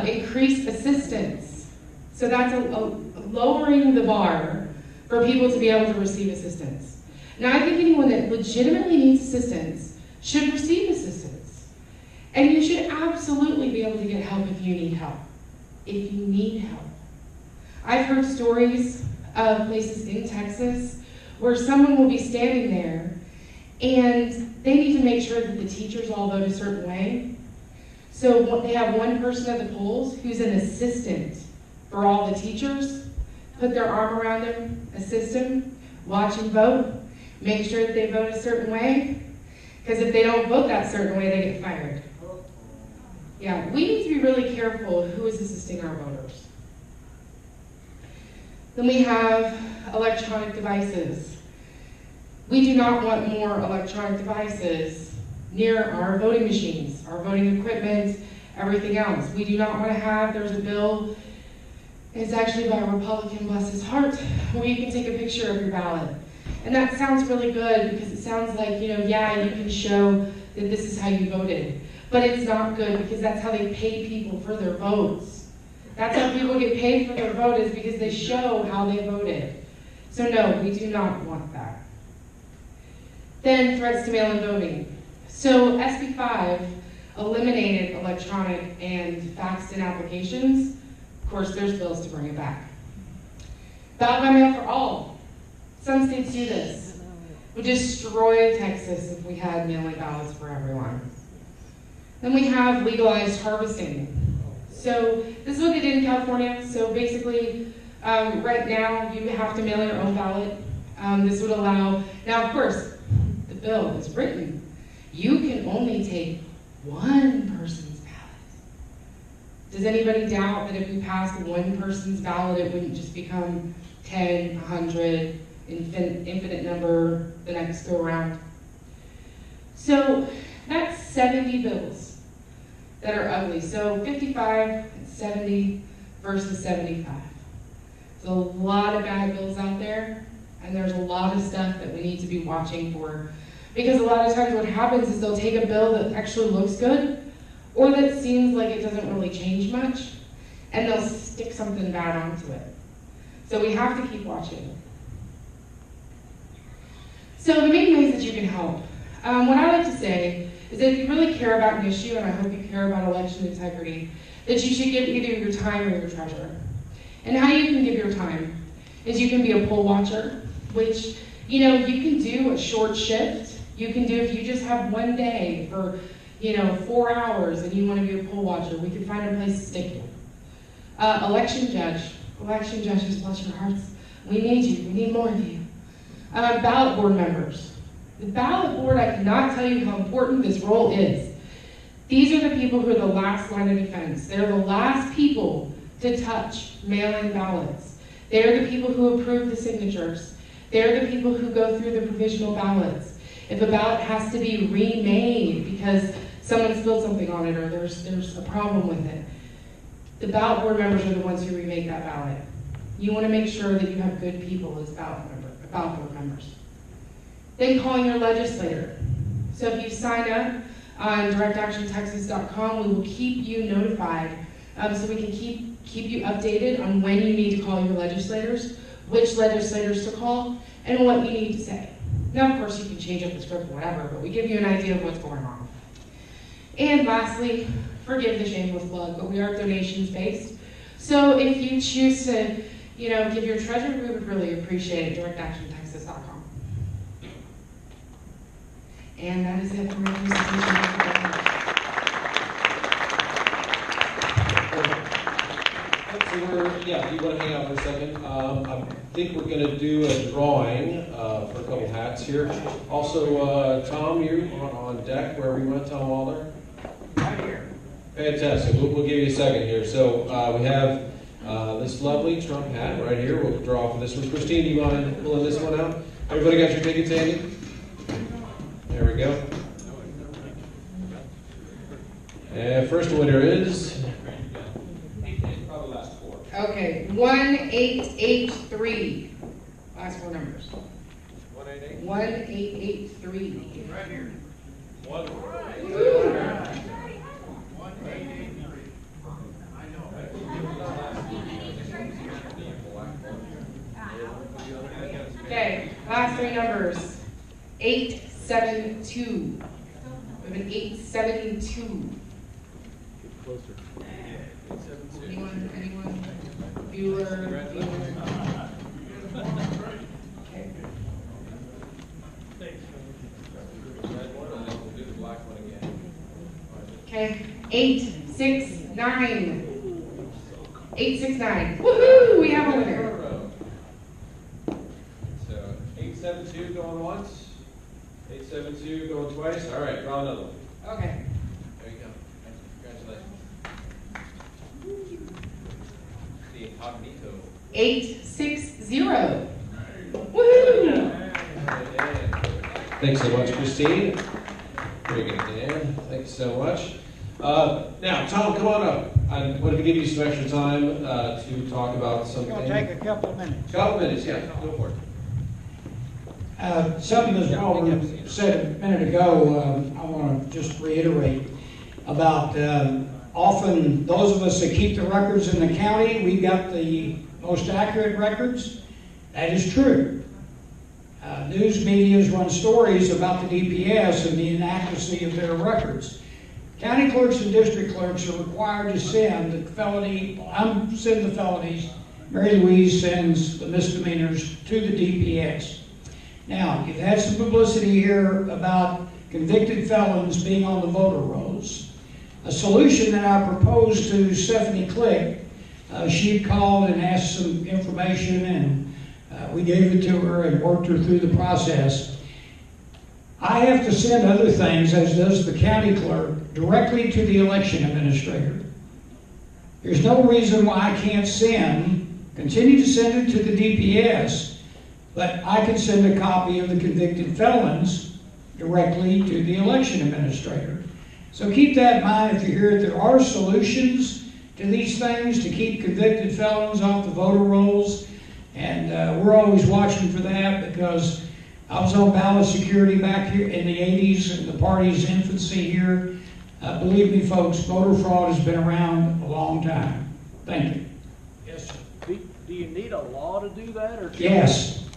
Increased assistance. So that's lowering the bar for people to be able to receive assistance. Now, I think anyone that legitimately needs assistance should receive assistance. And you should absolutely be able to get help if you need help. If you need help. I've heard stories of places in Texas where someone will be standing there and they need to make sure that the teachers all vote a certain way. So they have one person at the polls who's an assistant for all the teachers, put their arm around him, assist him, watch him vote, make sure that they vote a certain way, because if they don't vote that certain way, they get fired. Yeah, we need to be really careful who is assisting our voters. Then we have electronic devices. We do not want more electronic devices near our voting machines, our voting equipment, everything else. We do not want to have, there's a bill, it's actually by a Republican, bless his heart, where you can take a picture of your ballot. And that sounds really good because it sounds like, yeah, you can show that this is how you voted. But it's not good because that's how they pay people for their votes. That's how people get paid for their vote, is because they show how they voted. So no, we do not want that. Then threats to mail-in voting. So SB 5 eliminated electronic and faxed-in applications. Of course, there's bills to bring it back. Ballot by mail for all. Some states do this. It would destroy Texas if we had mail-in ballots for everyone. Then we have legalized harvesting. So this is what they did in California. So basically, right now, you have to mail in your own ballot. This would allow, now of course, the bill is written. You can only take one person's ballot. Does anybody doubt that if we passed one person's ballot, it wouldn't just become 10, 100, infinite number the next go around? So that's 70 bills that are ugly. So 55 and 70 versus 75. There's a lot of bad bills out there, and there's a lot of stuff that we need to be watching for. Because a lot of times what happens is they'll take a bill that actually looks good, or that seems like it doesn't really change much, and they'll stick something bad onto it. So we have to keep watching. So the main ways that you can help. What I like to say is that if you really care about an issue, and I hope you care about election integrity, that you should give either your time or your treasure. And how you can give your time is you can be a poll watcher, which, you can do a short shift. You can do, if you just have one day for, 4 hours and you want to be a poll watcher, we can find a place to stick you. Election judge. Election judges, bless your hearts. We need you. We need more of you. Ballot board members. The ballot board, I cannot tell you how important this role is. These are the people who are the last line of defense. They're the last people to touch mail-in ballots. They're the people who approve the signatures. They're the people who go through the provisional ballots. If a ballot has to be remade because someone spilled something on it or there's a problem with it, the ballot board members are the ones who remake that ballot. You want to make sure that you have good people as ballot board members. Then calling your legislator. So if you sign up on directactiontexas.com, we will keep you notified so we can keep you updated on when you need to call your legislators, which legislators to call, and what you need to say. Now, of course, you can change up the script or whatever, but we give you an idea of what's going on. And lastly, forgive the shameless plug, but we are donations-based. So if you choose to, give your treasure, we would really appreciate it. directactiontexas.com. And that is it for my presentation. Yeah, if you want to hang out for a second. I think we're going to do a drawing for a couple hats here. Also, Tom, you're on deck, wherever you want. Tom Waller. Right here. Fantastic. We'll give you a second here. So we have this lovely Trump hat right here. We'll draw for this one. Christine, do you mind pulling this one out? Everybody got your tickets handy? There we go. And first winner is... Okay, 1883. Last four numbers. 188. 1883. Right here. 1883. I know. Okay, last three numbers. 872. We have an 872. Closer. Anyone? Bueller? Okay. Okay, 869. 869. Woohoo! We have a winner. So 872 going once, 872 going twice. All right, draw another one. Okay. There you go. Congratulations. The incognito. 860. Woohoo! Thanks so much, Christine. Very good, Dan. Thank you so much. Now, Tom, come on up. I wanted to give you some extra time to talk about something. It's going to take a couple of minutes. Couple minutes, yeah. Go for it. Something that's probably said a minute ago, I want to just reiterate about often those of us that keep the records in the county, we've got the most accurate records. That is true. News medias run stories about the DPS and the inaccuracy of their records. County clerks and district clerks are required to send the felonies. Mary Louise sends the misdemeanors to the DPS. Now, you've had some publicity here about convicted felons being on the voter rolls. A solution that I proposed to Stephanie Click, she called and asked some information, and we gave it to her and worked her through the process. I have to send other things, as does the county clerk, directly to the election administrator. There's no reason why I can't continue to send it to the DPS, but I can send a copy of the convicted felons directly to the election administrator. So keep that in mind if you hear it. There are solutions to these things to keep convicted felons off the voter rolls, and we're always watching for that because I was on ballot security back here in the 80s in the party's infancy here. Believe me, folks, voter fraud has been around a long time. Thank you. Yes, sir. Do you need a law to do that, or? Yes.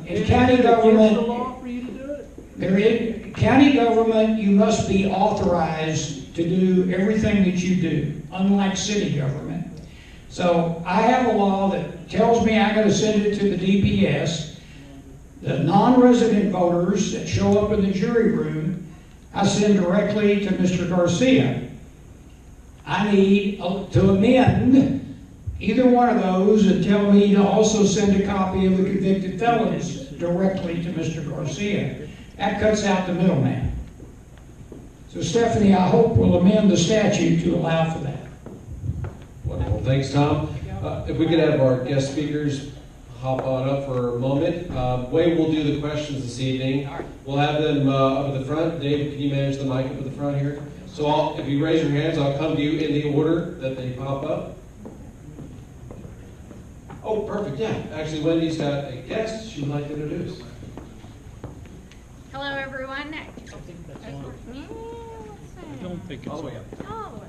In county government, the law for you to do it? County government, you must be authorized to do everything that you do, unlike city government. So I have a law that tells me I got to send it to the DPS. The non-resident voters that show up in the jury room, I send directly to Mr. Garcia. I need to amend either one of those and tell me to also send a copy of the convicted felons directly to Mr. Garcia. That cuts out the middleman. So Stephanie, I hope we'll amend the statute to allow for that. Wonderful, thanks, Tom. If we could have our guest speakers hop on up for a moment. Wade will do the questions this evening. We'll have them up at the front. Dave, can you manage the mic up at the front here? So if you raise your hands, I'll come to you in the order that they pop up. Oh, perfect, yeah. Actually, Wendy's got a guest she would like to introduce. Hello, everyone. I don't think it's All the way up. Oh,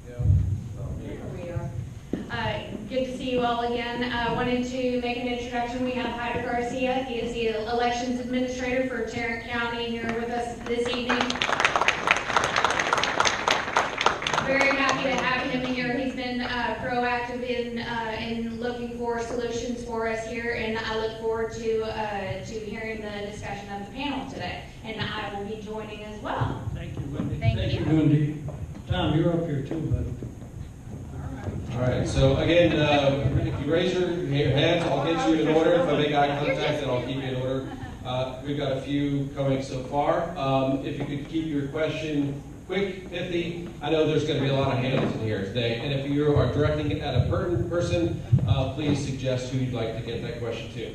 There we are. Good to see you all again. Wanted to make an introduction. We have Hyder Garcia. He is the elections administrator for Tarrant County here with us this evening. Very happy to have him here. He's been proactive in looking for solutions for us here, and I look forward to hearing the discussion of the panel today. And I will be joining as well. Thank you, Wendy. Thank you. Wendy. Tom, you're up here too, buddy. All right, so again, if you raise your hands, I'll get you in order. If I make eye contact, then I'll keep you in order. We've got a few coming so far. If you could keep your question quick, pithy. I know there's going to be a lot of hands in here today. And if you are directing it at a pertinent person, please suggest who you'd like to get that question to.